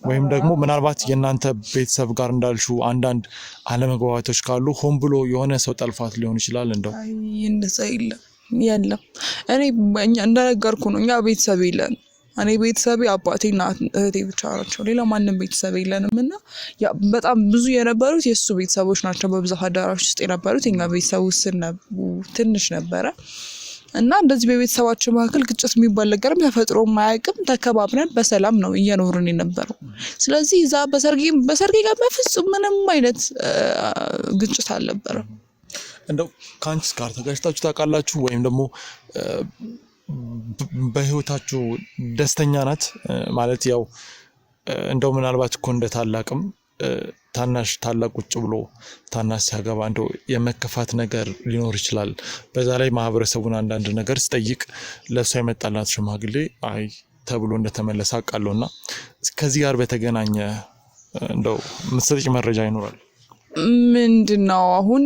ወይም ደግሞ ምናልባት የናንተ ቤተሰብ ጋር እንዳልሹ አንዳንድ አለመግባባቶች ካሉ ሆን ብሎ የሆነ ሰው ጠልፋት ሊሆን ይችላል እንደው አይ እንደዛ የለም እኔ እንደነገርኩ ነው እኛ ቤተሰብ የለን እኔ ቤተሰቤ አባቴና እህቴ ብቻ ናቸው ሌላ ማንንም ቤተሰብ የለንም እና በጣም ብዙ የነበሩት የሱ ቤተሰቦች ናቸው በብዛት አዳራሽ ውስጥ የነበሩት የኛ ቤተሰብ ውስጥ ትንሽ ነበረ እና እንደዚህ በቤተሰባችን መካከል ግጭት የሚባል ነገርም ተፈጥሮ ማያውቅም ተከባብረን በሰላም ነው እየኖርን የነበረው ስለዚህ እዛ በሰርጌ ጋር በፍጹም ምንም አይነት ግጭት አልነበረም እንደው ካንቺስ ጋር ተጋጭታችሁ ታውቃላችሁ ወይም ደግሞ በህይወታችሁ ደስተኛ ናት ማለት ያው እንደው ምናልባት እኮ እንደ ታላቅም ታናሽ ታላቅ ቁጭ ብሎ ታናሽ ሲያገባ እንደው የመከፋት ነገር ሊኖር ይችላል በዛ ላይ ማህበረሰቡን አንዳንድ ነገር ሲጠይቅ ለሷ የመጣላት ሽማግሌ አይ ተብሎ እንደተመለሰ አውቃለሁና ከዚህ ጋር በተገናኘ እንደው ምትሰጪ መረጃ ይኖራል ምንድነው አሁን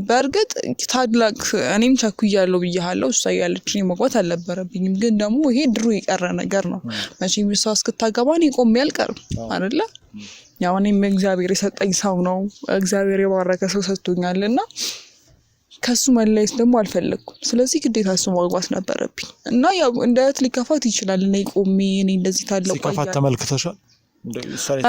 በእርግጥ ታላቅ እኔም ቸኩያለሁ ብያለሁ እሷ ያለችኝ መግባት አልነበረብኝም ግን ደግሞ ይሄ ድሮ የቀረ ነገር ነው መቼም እሷ እስክታገባ እኔ ቆሜ አልቀርም አይደለ ያው እኔም እግዚአብሔር የሰጠኝ ሰው ነው እግዚአብሔር የባረከ ሰው ሰጥቶኛልና ከሱ መለየት ደግሞ አልፈለኩም ስለዚህ ግዴታ እሱ ማግባት ነበረብኝ እና ያው እንደ እህት ሊከፋት ይችላል እኔ ቆሜ እኔ እንደዚህ ታላቅ ሲከፋት ተመልክተሻል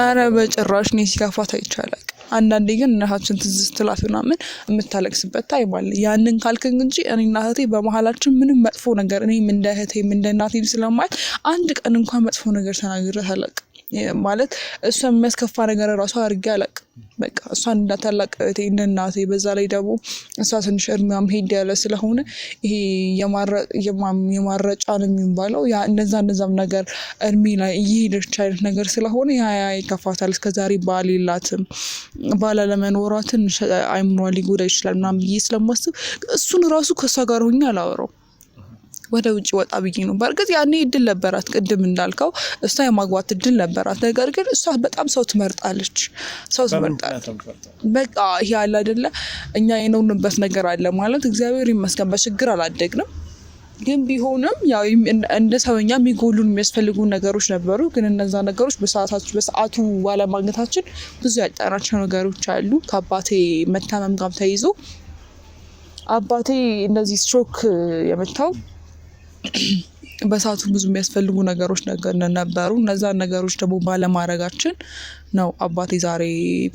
አረ በጭራሽ ነው ሲከፋት አይቻላል አንዳንዴ ግን እናታችን ትዝ ስትላት ምናምን የምታለቅስበት ታይም አለ ያንን ካልከኝ እንጂ እኔና እህቴ በመሃላችን ምንም መጥፎ ነገር እኔም እንደ እህቴም እንደ እናቴም ስለማይት አንድ ቀን እንኳን መጥፎ ነገር ተናግሬ አላውቅም ማለት እሷ የሚያስከፋ ነገር ራሷ አድርጌ አላውቅም። በቃ እሷን እንዳታላቅ እህቴ እንደ እናቴ በዛ ላይ ደግሞ እሷ ትንሽ እድሜያም ሄድ ያለ ስለሆነ ይሄ የማረጫ ነው የሚባለው ያ እነዛም ነገር እድሜ ላይ እየሄደች አይነት ነገር ስለሆነ ያ ይከፋታል። እስከዛሬ ባል የላትም ባላለመኖሯ ትንሽ አይምሯ ሊጎዳ ይችላል ምናምን ብዬ ስለማስብ እሱን ራሱ ከእሷ ጋር ሆኜ አላወራው ወደ ውጭ ወጣ ብዬ ነው። በእርግጥ ያኔ እድል ነበራት ቅድም እንዳልከው እሷ የማግባት እድል ነበራት። ነገር ግን እሷ በጣም ሰው ትመርጣለች። በቃ ይሄ አለ አይደለ እኛ የኖርንበት ነገር አለ ማለት እግዚአብሔር ይመስገን በችግር አላደግንም። ግን ቢሆንም ያው እንደ ሰውኛ የሚጎሉን የሚያስፈልጉን ነገሮች ነበሩ። ግን እነዛ ነገሮች በሰዓቱ ባለማግኘታችን ብዙ ያጣናቸው ነገሮች አሉ። ከአባቴ መታመም ጋር ተይዞ አባቴ እንደዚህ ስትሮክ የመታው በሰዓቱ ብዙ የሚያስፈልጉ ነገሮች ነበሩ። እነዛ ነገሮች ደግሞ ባለማድረጋችን ነው አባቴ ዛሬ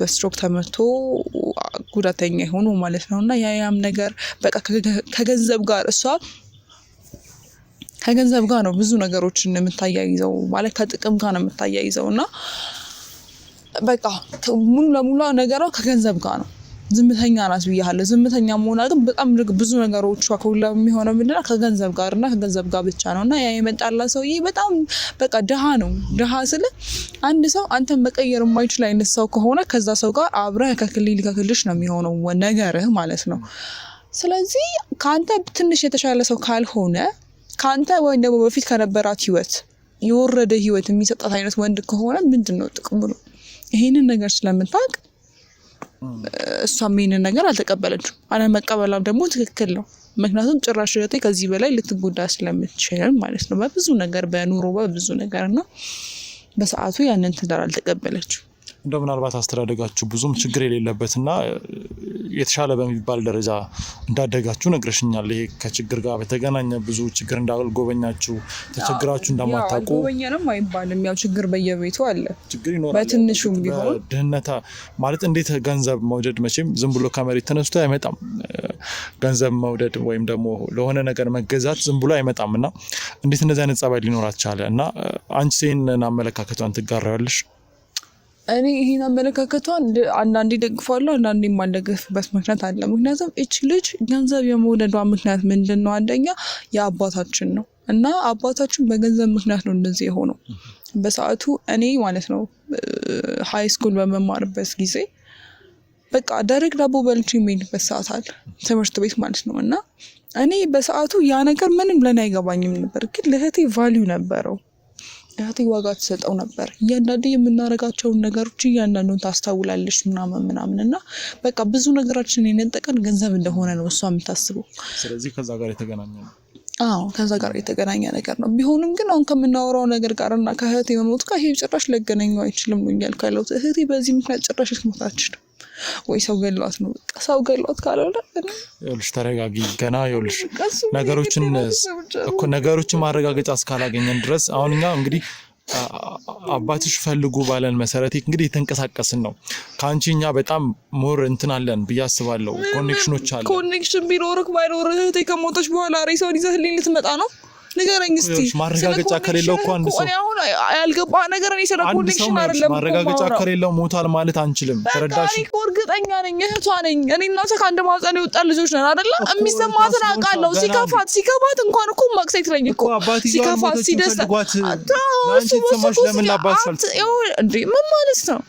በስትሮክ ተመቶ ጉዳተኛ የሆኑ ማለት ነው። እና ያም ነገር በቃ ከገንዘብ ጋር እሷ ከገንዘብ ጋር ነው ብዙ ነገሮችን የምታያይዘው ማለት ከጥቅም ጋር ነው የምታያይዘው። እና በቃ ሙሉ ለሙሉ ነገሯ ከገንዘብ ጋር ነው። ዝምተኛ ናት ብያለሁ። ዝምተኛ መሆኗ ግን በጣም ብዙ ነገሮቿ ከሁላ የሚሆነው ምንድነው ከገንዘብ ጋርና ከገንዘብ ጋር ብቻ ነው። እና ያ የመጣላ ሰውዬ በጣም በቃ ድሃ ነው። ድሃ ስለ አንድ ሰው አንተን መቀየር የማይችል አይነት ሰው ከሆነ ከዛ ሰው ጋር አብረህ ከክልልሽ ነው የሚሆነው ነገርህ ማለት ነው። ስለዚህ ከአንተ ትንሽ የተሻለ ሰው ካልሆነ ከአንተ ወይም ደግሞ በፊት ከነበራት ህይወት የወረደ ህይወት የሚሰጣት አይነት ወንድ ከሆነ ምንድነው ጥቅሙ ነው? ይሄንን ነገር ስለምታውቅ እሷም ይሄንን ነገር አልተቀበለችም። አለመቀበላም ደግሞ ትክክል ነው። ምክንያቱም ጭራሽ ከዚህ በላይ ልትጎዳ ስለምትችል ማለት ነው በብዙ ነገር በኑሮ በብዙ ነገር እና በሰዓቱ ያንን ትዳር አልተቀበለችም። እንደው ምናልባት አስተዳደጋችሁ ብዙም ችግር የሌለበትና የተሻለ በሚባል ደረጃ እንዳደጋችሁ ነግረሽኛል። ይሄ ከችግር ጋር በተገናኘ ብዙ ችግር እንዳልጎበኛችሁ ተቸግራችሁ እንደማታውቁ ጎበኛንም አይባልም። ያው ችግር በየቤቱ አለ። ችግር ይኖራል በትንሹም ቢሆን ድህነት ማለት እንዴት ገንዘብ መውደድ መቼም ዝም ብሎ ከመሬት ተነስቶ አይመጣም። ገንዘብ መውደድ ወይም ደግሞ ለሆነ ነገር መገዛት ዝም ብሎ አይመጣም እና እንዴት እንደዚህ አይነት ጸባይ ሊኖራት ቻለ? እና አንቺ ይሄንን አመለካከቷን ትጋራያለሽ? እኔ ይሄን አመለካከቷን አንዳንዴ ደግፋለሁ አንዳንዴ የማልደግፍበት ምክንያት አለ። ምክንያቱም እች ልጅ ገንዘብ የመውደዷ ምክንያት ምንድን ነው? አንደኛ የአባታችን ነው እና አባታችን በገንዘብ ምክንያት ነው እንደዚህ የሆነው። በሰዓቱ እኔ ማለት ነው ሃይ ስኩል በመማርበት ጊዜ በቃ ደረቅ ዳቦ በልቼ የሚሄድበት ሰዓት አለ ትምህርት ቤት ማለት ነው። እና እኔ በሰዓቱ ያ ነገር ምንም ለኔ አይገባኝም ነበር። ግን ለእህቴ ቫልዩ ነበረው። እህቴ ዋጋ ትሰጠው ነበር። እያንዳንዱ የምናረጋቸውን ነገሮች እያንዳንዱን ታስታውላለች ምናምን እና በቃ ብዙ ነገራችን የነጠቀን ገንዘብ እንደሆነ ነው እሷ የምታስበው። ስለዚህ ከዛ ጋር የተገናኘ ነው። አዎ ከዛ ጋር የተገናኘ ነገር ነው። ቢሆንም ግን አሁን ከምናወራው ነገር ጋርና ከእህቴ መሞት ጋር ይሄ ጭራሽ ሊገናኘው አይችልም ነው እያልኩ ያለሁት። እህቴ በዚህ ምክንያት ጭራሽ ልትሞታች ነው ወይ ሰው ገሏት ነው። በቃ ሰው ገሏት ካልሆነ ይኸውልሽ ተረጋጊ። ገና ይኸውልሽ ነገሮችን ማረጋገጫ እስካላገኘን ድረስ አሁን እኛ እንግዲህ አባትሽ ፈልጉ ባለን መሰረት እንግዲህ የተንቀሳቀስን ነው። ከአንቺ እኛ በጣም ሞር እንትን አለን ብዬ አስባለሁ። ኮኔክሽኖች አለን። ኮኔክሽን ቢኖርክ ባይኖርህ እህቴ ከሞተች በኋላ ሬሳውን ይዘህልኝ ልትመጣ ነው? ንገረኝ እስቲ። ማረጋገጫ ከሌለው እኮ አንድ ሰው አሁን ያልገባ ነገር እኔ ስለ ኮኔክሽን አይደለም። ማረጋገጫ ከሌለው ሞታል ማለት አንችልም። ተረዳሽ? እኔ እርግጠኛ ነኝ እህቷ ነኝ። እኔ እና እሷ ከአንድ ማህፀን የወጣ ልጆች ነን አይደለ? የሚሰማትን አውቃለሁ። ሲከፋት እንኳን እኮ ማክሴት ነኝ እኮ ሲከፋት ሲደስታት እንዴ ምን ማለት ነው?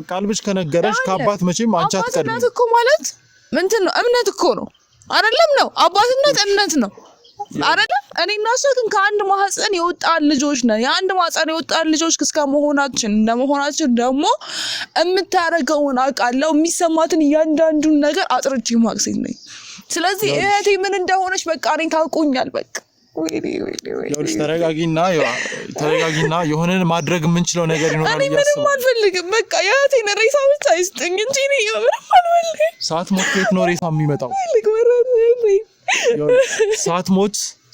ቃልብሽ ከነገረሽ ከአባት መቼም አንቺ አትቀድም እኮ ማለት ምንድን ነው? እምነት እኮ ነው አይደለም? ነው አባትነት እምነት ነው አይደለም? እኔ እና እሷ ግን ከአንድ ማህፀን የወጣን ልጆች ነን። የአንድ ማህፀን የወጣን ልጆች እንደመሆናችን ደግሞ የምታረገውን አውቃለሁ። የሚሰማትን እያንዳንዱን ነገር አጥርቼ ማክሴት ነኝ። ስለዚህ እህቴ ምን እንደሆነች በቃ እኔ ታውቁኛል። በቃ ይኸውልሽ ተረጋጊና የሆነ ማድረግ የምንችለው ነገር ይኖራል። እኔ ምንም አልፈልግም። በቃ የእህቴን ሬሳ ብቻ ይስጥኝ እንጂ እኔ ምንም አልፈልግም። ሳትሞት ከየት ነው ሬሳ የሚመጣው?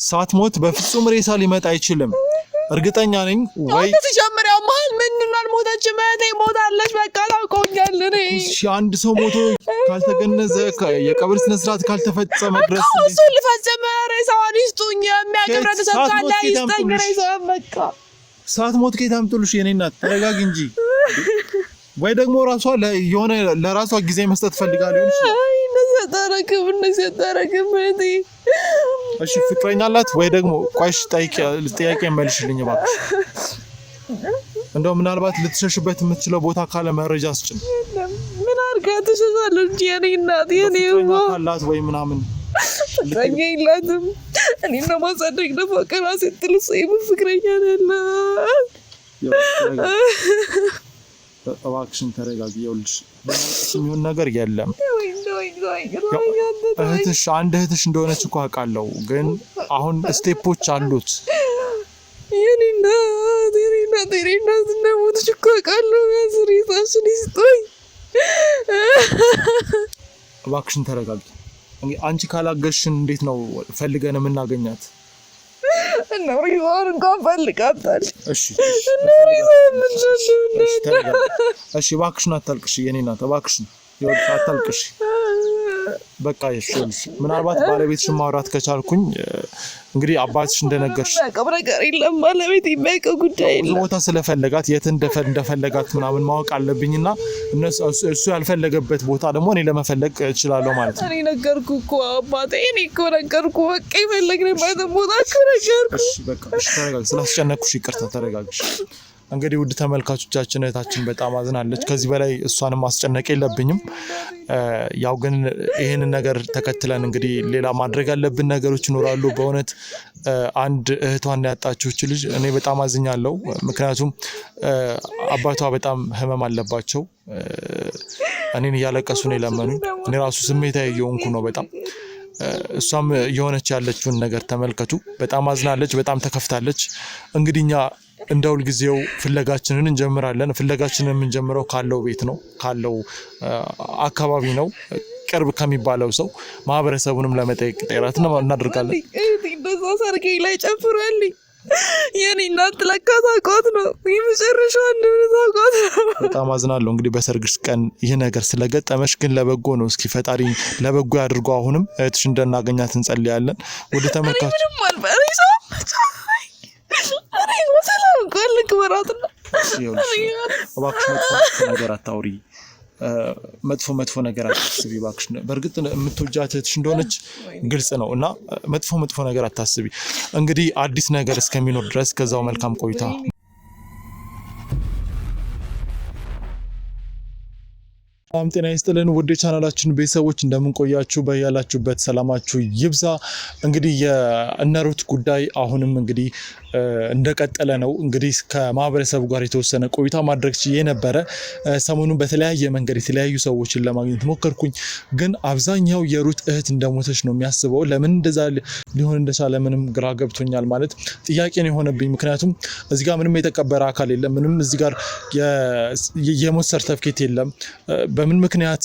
ሳትሞት በፍጹም ሬሳ ሊመጣ አይችልም። እርግጠኛ ነኝ። ወይ ተጀመሪያው መሀል ምንድን አልሞተችም። እህቴ ሞታለች። በቃ ታውቀውኛል። አንድ ሰው ሞቶ ካልተገነዘ የቀብር ስነ ስርዓት ካልተፈጸመ ድረስ እሱ ልፈጽም ሬሳዋን ይስጡኝ። የሚያቀብረን ሰው ካለ ይስጠኝ ሬሳዋን። በቃ ሳትሞት ከየት አምጥሉሽ የኔ እናት ተረጋጊ እንጂ ወይ ደግሞ ራሷ የሆነ ለራሷ ጊዜ መስጠት ፈልጋ ሊሆን ይችላል። አይ እነዚህ አታረግም እህቴ። እሺ ፍቅረኛ አላት ወይ ደግሞ ቆይሽ ጥያቄ መልሽልኝ እባክሽ። እንደው ምናልባት ልትሸሽበት የምትችለው ቦታ ካለ መረጃ ስጭኝ። ምን አድርጋ ትሸሻለች እንጂ የኔ እናት የኔማ አላት ወይ ምናምን ፍቅረኛ የላትም። እኔን ለማሳደግ ደግሞ ቀና ስትል የምን ፍቅረኛ አላት? እባክሽን ተረጋጊ። ይኸውልሽ በማለት የሚሆን ነገር የለም። አንድ እህትሽ እንደሆነች እኮ አውቃለሁ፣ ግን አሁን ስቴፖች አሉት። የኔ እናት እንደሞተች እኮ አውቃለሁ። ሬሳሽን ይስጡኝ። እባክሽን ተረጋጊ። አንቺ ካላገሽን እንዴት ነው ፈልገን የምናገኛት? እና ሬሳውን እንኳን ፈልጋታል። እሺ እባክሽን አታልቅሽ የኔ እናት፣ እባክሽን አታልቅሽ። በቃ ይሽልሽ። ምናልባት ባለቤትሽን ማውራት ከቻልኩኝ እንግዲህ አባትሽ እንደነገርሽ ነገር የለም ባለቤት የሚያውቀው ጉዳይ የለም። ቦታ ስለፈለጋት የት እንደፈለጋት ምናምን ማወቅ አለብኝና እሱ ያልፈለገበት ቦታ ደግሞ እኔ ለመፈለግ እችላለሁ ማለት ነው። እኔ ነገርኩህ እኮ አባቴ፣ እኔ እኮ ነገርኩህ። በቃ የፈለግንበት ቦታ እኮ ነገርኩህ። እሺ በቃ እሺ፣ ተረጋጊ። ስላስጨነቅኩሽ ይቅርታ፣ ተረጋጊ። እንግዲህ ውድ ተመልካቾቻችን እህታችን በጣም አዝናለች። ከዚህ በላይ እሷንም ማስጨነቅ የለብኝም። ያው ግን ይሄንን ነገር ተከትለን እንግዲህ ሌላ ማድረግ ያለብን ነገሮች ይኖራሉ። በእውነት አንድ እህቷን ያጣችው ልጅ እኔ በጣም አዝኛለሁ። ምክንያቱም አባቷ በጣም ህመም አለባቸው። እኔን እያለቀሱ ነው የለመኑኝ። እኔ ራሱ ስሜታዊ እየሆንኩ ነው በጣም። እሷም የሆነች ያለችውን ነገር ተመልከቱ። በጣም አዝናለች፣ በጣም ተከፍታለች። እንግዲህ እኛ እንደ ሁል ጊዜው ፍለጋችንን እንጀምራለን። ፍለጋችንን የምንጀምረው ካለው ቤት ነው፣ ካለው አካባቢ ነው፣ ቅርብ ከሚባለው ሰው ማህበረሰቡንም ለመጠየቅ ጥረት እናደርጋለን። እንደዛ ሰርጌ ላይ ጨፍራልኝ የኔ እናት ለካ ታውቃት ነው የመጨረሻው እንደሆነ ታውቃት ነው። በጣም አዝናለሁ። እንግዲህ በሰርግሽ ቀን ይህ ነገር ስለገጠመሽ ግን ለበጎ ነው። እስኪ ፈጣሪ ለበጎ ያድርገው። አሁንም እህትሽ እንደናገኛት እንጸልያለን። ወደ ተመልካች እባክሽ ነገር አታውሪ፣ መጥፎ ነገር አታስቢ እባክሽ። በእርግጥ የምትወጃት እህትሽ እንደሆነች ግልጽ ነው እና መጥፎ ነገር አታስቢ። እንግዲህ አዲስ ነገር እስከሚኖር ድረስ ከዛው መልካም ቆይታ። ሰላም ጤና ይስጥልን ውድ ቻናላችን ቤተሰቦች እንደምን ቆያችሁ? በያላችሁበት ሰላማችሁ ይብዛ። እንግዲህ የእነሩት ጉዳይ አሁንም እንግዲህ እንደቀጠለ ነው። እንግዲህ ከማህበረሰቡ ጋር የተወሰነ ቆይታ ማድረግ ችዬ ነበረ። ሰሞኑን በተለያየ መንገድ የተለያዩ ሰዎችን ለማግኘት ሞከርኩኝ፣ ግን አብዛኛው የሩት እህት እንደሞተች ነው የሚያስበው። ለምን እንደዛ ሊሆን እንደቻለ ምንም ግራ ገብቶኛል። ማለት ጥያቄ ነው የሆነብኝ። ምክንያቱም እዚህ ጋር ምንም የተቀበረ አካል የለም፣ ምንም እዚህ ጋር የሞት ሰርተፍኬት የለም። በምን ምክንያት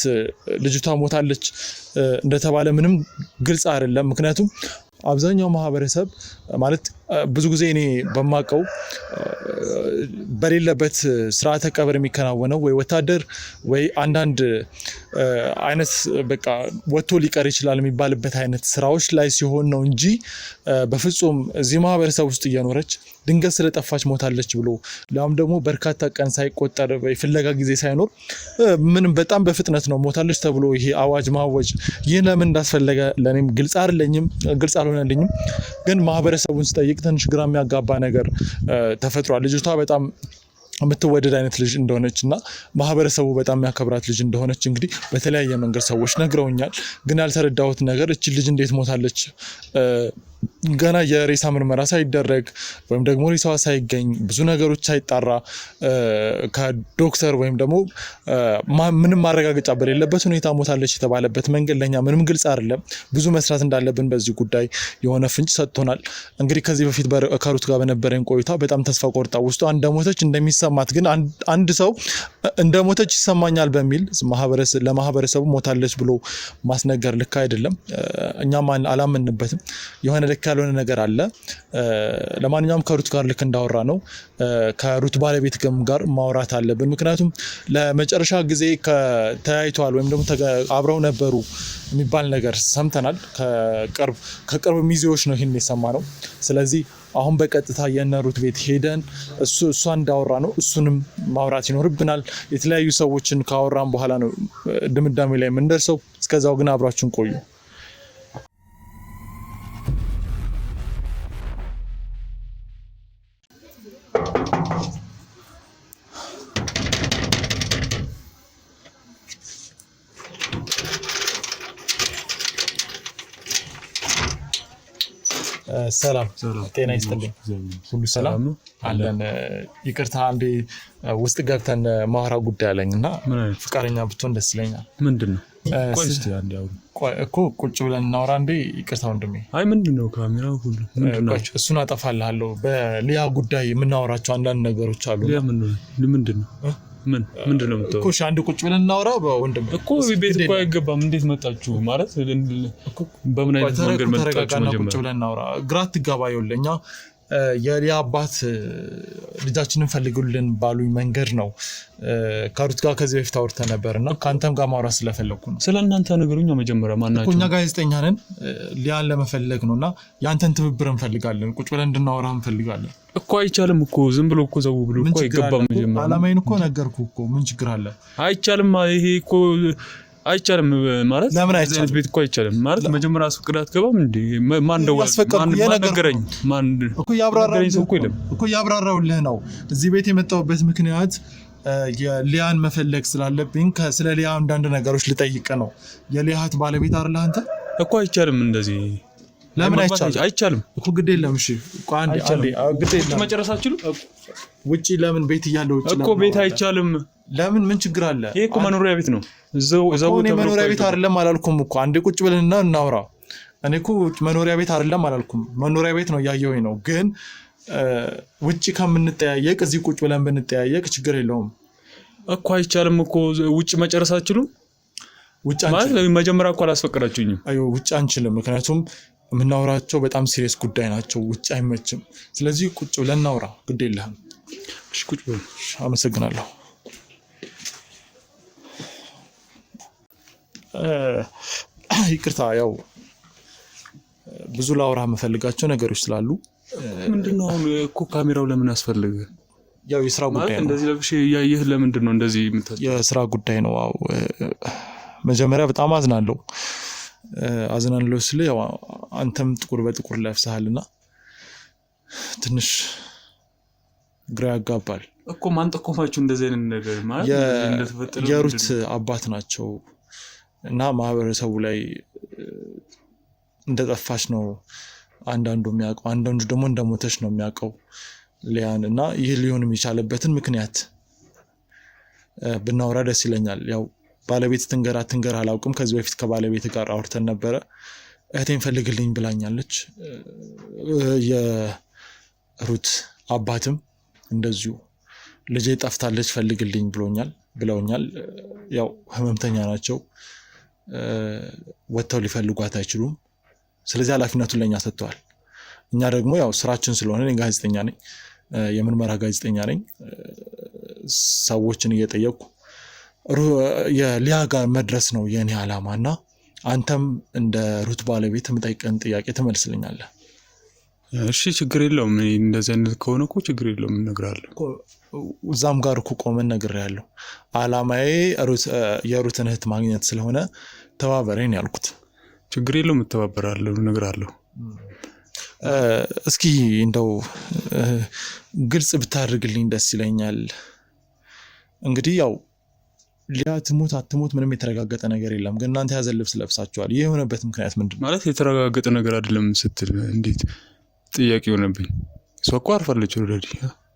ልጅቷ ሞታለች እንደተባለ ምንም ግልጽ አይደለም። ምክንያቱም አብዛኛው ማህበረሰብ ማለት ብዙ ጊዜ እኔ በማቀው በሌለበት ስርዓተ ቀብር የሚከናወነው ወይ ወታደር ወይ አንዳንድ አይነት በቃ ወጥቶ ሊቀር ይችላል የሚባልበት አይነት ስራዎች ላይ ሲሆን ነው እንጂ በፍጹም እዚህ ማህበረሰብ ውስጥ እየኖረች ድንገት ስለጠፋች ሞታለች ብሎ ለም ደግሞ በርካታ ቀን ሳይቆጠር ፍለጋ ጊዜ ሳይኖር ምንም በጣም በፍጥነት ነው ሞታለች ተብሎ ይሄ አዋጅ ማወጅ ይህ ለምን እንዳስፈለገ ለኔም ግልጽ አልሆነልኝም። ግን ማህበረሰቡን ስጠይቅ ትንሽ ግራ የሚያጋባ ነገር ተፈጥሯል። ልጅቷ በጣም የምትወደድ አይነት ልጅ እንደሆነች እና ማህበረሰቡ በጣም የሚያከብራት ልጅ እንደሆነች እንግዲህ በተለያየ መንገድ ሰዎች ነግረውኛል። ግን ያልተረዳሁት ነገር እቺ ልጅ እንዴት ሞታለች ገና የሬሳ ምርመራ ሳይደረግ ወይም ደግሞ ሬሳዋ ሳይገኝ ብዙ ነገሮች ሳይጣራ ከዶክተር ወይም ደግሞ ምንም ማረጋገጫ በሌለበት ሁኔታ ሞታለች የተባለበት መንገድ ለኛ ምንም ግልጽ አይደለም። ብዙ መስራት እንዳለብን በዚህ ጉዳይ የሆነ ፍንጭ ሰጥቶናል። እንግዲህ ከዚህ በፊት ከሩት ጋር በነበረን ቆይታ በጣም ተስፋ ቆርጣ ውስጧ እንደሞተች እንደሚሰማት ግን አንድ ሰው እንደሞተች ይሰማኛል በሚል ለማህበረሰቡ ሞታለች ብሎ ማስነገር ልክ አይደለም። እኛም አላመንበትም። የሆነ ልክ ያልሆነ ነገር አለ። ለማንኛውም ከሩት ጋር ልክ እንዳወራ ነው ከሩት ባለቤት ጋር ማውራት አለብን። ምክንያቱም ለመጨረሻ ጊዜ ተያይተዋል ወይም ደግሞ አብረው ነበሩ የሚባል ነገር ሰምተናል። ከቅርብ ሚዜዎች ነው ይህን የሰማነው። ስለዚህ አሁን በቀጥታ የነሩት ቤት ሄደን እሷ እንዳወራ ነው እሱንም ማውራት ይኖርብናል። የተለያዩ ሰዎችን ካወራን በኋላ ነው ድምዳሜ ላይ የምንደርሰው። እስከዛው ግን አብራችሁን ቆዩ። ሰላም ጤና ይስጥልኝ። ሁሉ ሰላም አለን። ይቅርታ አንዴ ውስጥ ገብተን ማውራ ጉዳይ አለኝ እና ፍቃደኛ ብትሆን ደስ ይለኛል። ምንድነው? እኮ ቁጭ ብለን እናውራ እንዴ? ይቅርታ ወንድሜ። አይ ምንድነው? ካሜራው ሁሉ ምንድነው? እሱን አጠፋልሃለሁ። በሊያ ጉዳይ የምናወራቸው አንዳንድ ነገሮች አሉ። ሊያ ምንድነው? ምንድነው የምታወራው? እኮ አንድ ቁጭ ብለን እናውራ። ወንድሜ እኮ ቤት እኮ አይገባም። እንዴት መጣችሁ ማለት በምን አይነት መንገድ መጣችሁ? ቁጭ ብለን እናውራ። ግራ አትጋባ። ይኸውልህ እኛ የሊያ አባት ልጃችንን ፈልጉልን ባሉኝ መንገድ ነው ከሩት ጋር ከዚህ በፊት አውርተን ነበርና ከአንተም ጋር ማውራት ስለፈለኩ ነው። ስለእናንተ ነገሩኛ መጀመሪያ ማናችሁ? እኛ ጋዜጠኛ ነን፣ ሊያን ለመፈለግ ነውና ያንተን ትብብር እንፈልጋለን። ቁጭ ብለን እንድናወራ እንፈልጋለን። እኮ አይቻልም እኮ ዝም ብሎ እኮ ዘው ብሎ እኮ አይገባም። መጀመሪያ አላማዬን እኮ ነገርኩህ እኮ ምን ችግር አለ? አይቻልም። ይሄ እኮ አይቻልም ማለት ለምን አይቻልም? ቤት እኮ አይቻልም ማለት መጀመሪያ አስፈቅድ አትገባም እንዴ? ማን ነገረኝ? ማን እኮ ያብራራውልህ ነው። እዚህ ቤት የመጣሁበት ምክንያት የሊያን መፈለግ ስላለብኝ ስለ ሊያ አንዳንድ ነገሮች ልጠይቅ ነው። የሊያት ባለቤት አይደል አንተ? እኮ አይቻልም እንደዚህ። ለምን አይቻልም? አይቻልም እኮ ግድ የለም። እሺ አንዴ ግድ የለም። መጨረሳችሁ ውጪ ለምን ቤት እያለው ውጪ እኮ ቤት አይቻልም። ለምን ምን ችግር አለ? ይሄ እኮ መኖሪያ ቤት ነው። እዛው መኖሪያ ቤት አይደለም አላልኩም እኮ። አንዴ ቁጭ ብለንና እናውራ። እኔ እኮ መኖሪያ ቤት አይደለም አላልኩም። መኖሪያ ቤት ነው እያየሁኝ ነው። ግን ውጪ ከምንጠያየቅ እዚህ ቁጭ ብለን ብንጠያየቅ ችግር የለውም እኮ። አይቻልም እኮ ውጪ መጨረሳችሁም። ውጪ አንችልም። መጀመሪያ እኮ አላስፈቀዳችሁኝም። አዮ ውጪ አንችልም። ምክንያቱም የምናወራቸው በጣም ሲሪየስ ጉዳይ ናቸው። ውጪ አይመችም። ስለዚህ ቁጭ ብለን እናውራ። ግድ የለህም። እሺ ቁጭ ብለን። አመሰግናለሁ። ይቅርታ ያው ብዙ ላውራ የምፈልጋቸው ነገሮች ስላሉ። ምንድነው አሁን እኮ ካሜራው ለምን አስፈልገ? ያው የስራ ጉዳይ ነው። እንደዚህ ለብሼ ያየህ ለምንድነው እንደዚህ የምታስብ? የስራ ጉዳይ ነው። አው መጀመሪያ በጣም አዝናለሁ ስለ ያው አንተም ጥቁር በጥቁር ለብሰሃልና ትንሽ ግራ ያጋባል እኮ። ማን ጠቆማችሁ እንደዚህ አይነት ነገር? ማለት እንደተፈጠረ የሩት አባት ናቸው እና ማህበረሰቡ ላይ እንደጠፋች ነው አንዳንዱ የሚያውቀው፣ አንዳንዱ ደግሞ እንደሞተች ነው የሚያውቀው ሊያን። እና ይህ ሊሆን የሚቻልበትን ምክንያት ብናወራ ደስ ይለኛል። ያው ባለቤት ትንገር አላውቅም። ከዚህ በፊት ከባለቤት ጋር አውርተን ነበረ። እህቴን ፈልግልኝ ብላኛለች። የሩት አባትም እንደዚሁ ልጄ ጠፍታለች ፈልግልኝ ብለውኛል። ያው ህመምተኛ ናቸው፣ ወጥተው ሊፈልጓት አይችሉም። ስለዚህ ኃላፊነቱን ለኛ ሰጥተዋል። እኛ ደግሞ ያው ስራችን ስለሆነ እኔ ጋዜጠኛ ነኝ፣ የምርመራ ጋዜጠኛ ነኝ። ሰዎችን እየጠየቁ የሊያ ጋር መድረስ ነው የኔ ዓላማና አንተም እንደ ሩት ባለቤት የምጠይቀን ጥያቄ ትመልስልኛለህ። እሺ ችግር የለውም። እንደዚህ አይነት ከሆነ እኮ ችግር የለውም እነግርሃለሁ። እዛም ጋር እኮ ቆመን ነግሬሃለሁ። ዓላማዬ የሩትን እህት ማግኘት ስለሆነ ተባበረኝ ያልኩት። ችግር የለውም እተባበራለሁ፣ እነግርሃለሁ። እስኪ እንደው ግልጽ ብታደርግልኝ ደስ ይለኛል። እንግዲህ ያው ሊያ ትሞት አትሞት ምንም የተረጋገጠ ነገር የለም፣ ግን እናንተ ያዘን ልብስ ለብሳችኋል። ይህ የሆነበት ምክንያት ምንድን ነው? ማለት የተረጋገጠ ነገር አይደለም ስትል እንዴት ጥያቄ ሆነብኝ? እሷ እኮ አርፋለች ኦልሬዲ።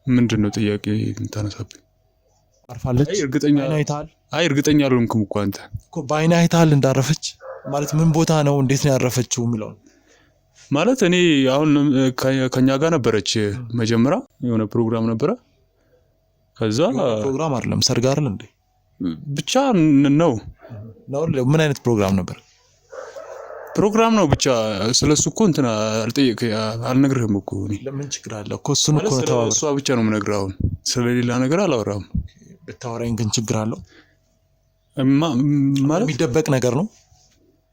ምንድን ነው ጥያቄ የምታነሳብኝ? አርፋለች? እርግጠኛ አልሆንኩም እኮ አንተ እኮ በአይን አይተሃል እንዳረፈች? ማለት ምን ቦታ ነው እንዴት ነው ያረፈችው የሚለው ማለት እኔ አሁን ከኛ ጋር ነበረች መጀመሪያ የሆነ ፕሮግራም ነበረ። ከዛ ፕሮግራም አይደለም ሰርግ አይደል እንዴ? ብቻ ነው። ምን አይነት ፕሮግራም ነበር? ፕሮግራም ነው ብቻ። ስለሱ እኮ እንትና አልነግርህም እኮ እኔ። ለምን ችግር አለ እኮ እሱን እኮ ነው ተባብረን። እሷ ብቻ ነው የምነግርህ። አሁን ስለሌላ ነገር አላወራም። ብታወራኝ ግን ችግር አለው ማለት የሚደበቅ ነገር ነው።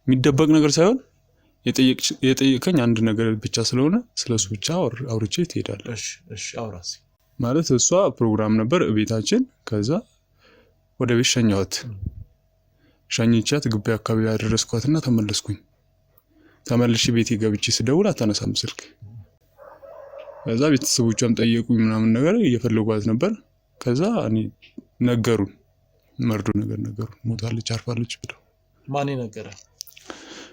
የሚደበቅ ነገር ሳይሆን የጠየቀኝ አንድ ነገር ብቻ ስለሆነ ስለሱ ብቻ አውርቼ ትሄዳለህ። እሺ አውራስ ማለት እሷ ፕሮግራም ነበር ቤታችን። ከዛ ወደ ቤት ሸኛኋት። ሸኝቻት ግቢ አካባቢ ያደረስኳትና ተመለስኩኝ። ተመልሼ ቤቴ ገብቼ ስደውል አታነሳም ስልክ። ከዛ ቤተሰቦቿም ጠየቁኝ ምናምን ነገር እየፈለጓት ነበር። ከዛ እኔ ነገሩን መርዶ ነገር ነገሩን ሞታለች አርፋለች ብለው። ማን ነገረ?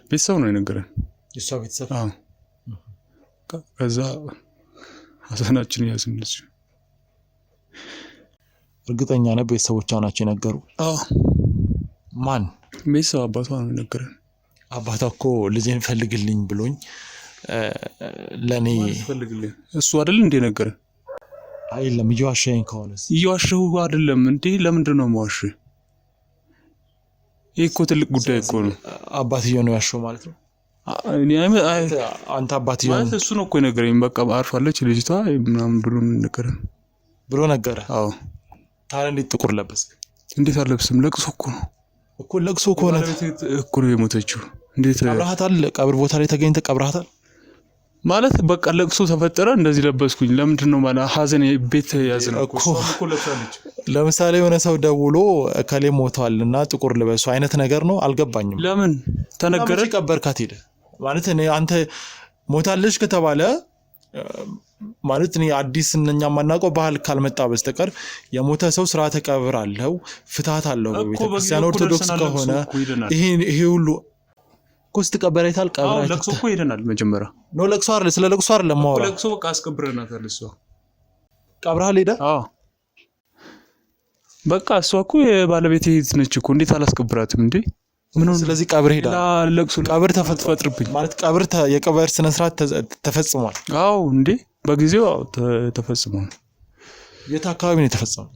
ቤተሰብ ነው የነገረን። የሷ ቤተሰብ? አዎ። ከዛ ሀዘናችን ያዝን። እርግጠኛ ነህ ቤተሰቦቿ ናቸው የነገሩ? አዎ። ማን? ቤተሰብ አባቷ ነው የነገረን። አባቷ እኮ ልጄን ፈልግልኝ ብሎኝ ለኔ ፈልግልኝ እሱ አይደል እንዴ ነገረን? አይደለም እየዋሸኝ ከሆነስ? እየዋሸሁ አይደለም እንዴ? ለምንድን ነው የማዋሽህ? ይሄ እኮ ትልቅ ጉዳይ እኮ ነው። አባትየው ነው ያሸው ማለት ነው? አንተ አባትየው ማለት እሱ ነው እኮ የነገረኝ። በቃ አርፋለች ልጅቷ ምናምን ብሎ ነገረ። አዎ። ታዲያ እንዴት ጥቁር ለበስክ? እንዴት አልለብስም? ለቅሶ እኮ ነው እኮ። ለቅሶ ከሆነ እኮ ነው የሞተችው። እንዴት ቀብረሃታል? ቀብር ቦታ ላይ ተገኝተህ ቀብረሃታል ማለት? በቃ ለቅሶ ተፈጠረ እንደዚህ ለበስኩኝ። ለምንድን ነው ማለት ሀዘን ቤት ያዝን እኮ። ለምሳሌ የሆነ ሰው ደውሎ እከሌ ሞቷልና ጥቁር ልበሱ አይነት ነገር ነው። አልገባኝም። ለምን ተነገረ? ቀበርካት ሄደ ማለት እኔ አንተ ሞታለች ከተባለ ማለት እኔ አዲስ እኛ ማናውቀው ባህል ካልመጣ በስተቀር የሞተ ሰው ስርዓተ ቀብር አለው፣ ፍትሃት አለው በቤተክርስቲያን ኦርቶዶክስ ከሆነ ይሄ ሁሉ ኮስት ቀበራይታል። ቀብራይታል ለቅሶ እኮ ሄደናል። መጀመሪያ ነው ለቅሶ አይደል? ስለ ለቅሶ አይደለም ማውራት። ለቅሶ በቃ አስቀብረናታል። እሷ ቀብራል ሄደ። አዎ በቃ እሷ እኮ የባለቤቴ ነች እኮ። እንዴት አላስቀብራትም እንዴ? ምን ነው? ስለዚህ ቀብር ሄዳ ለቅሶ ቀብር ተፈጥሮብኝ ማለት ቀብር የቀብር ስነ ስርዓት ተፈጽሟል። አዎ እንዴ በጊዜው ተፈጽሟል። የት አካባቢ ነው የተፈጸመው?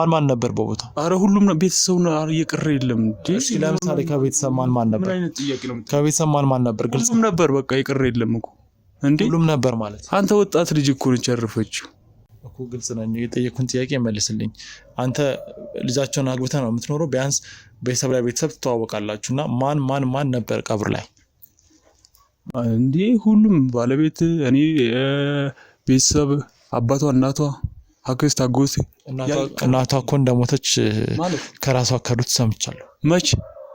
ማን ነበር በቦታው? አረ ሁሉም ቤተሰብ ነው። እየቀረ የለም እንዴ? እስኪ ለምሳሌ ከቤተሰብ ማን ነበር? ምን አይነት ጥያቄ ነው? ከቤተሰብ ማን ነበር? ግልጽ ሁሉም ነበር። በቃ የቀረ የለም እኮ እንዴ? ሁሉም ነበር ማለት አንተ ወጣት ልጅ እኮ ነች ያረፈችው እኮ። ግልጽ ነው። የጠየኩን ጥያቄ መልስልኝ። አንተ ልጃቸውን አግብተህ ነው የምትኖረው? ቢያንስ ቤተሰብ ላይ ቤተሰብ ትተዋወቃላችሁና ማን ነበር ቀብር ላይ እንዴ? ሁሉም ባለቤት፣ እኔ፣ ቤተሰብ፣ አባቷ፣ እናቷ፣ አክስት፣ አጎት። እናቷ እኮ እንደሞተች ከራሷ ከሩት ሰምቻለሁ። መች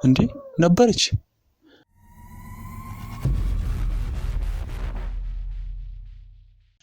እንዴ ነበረች?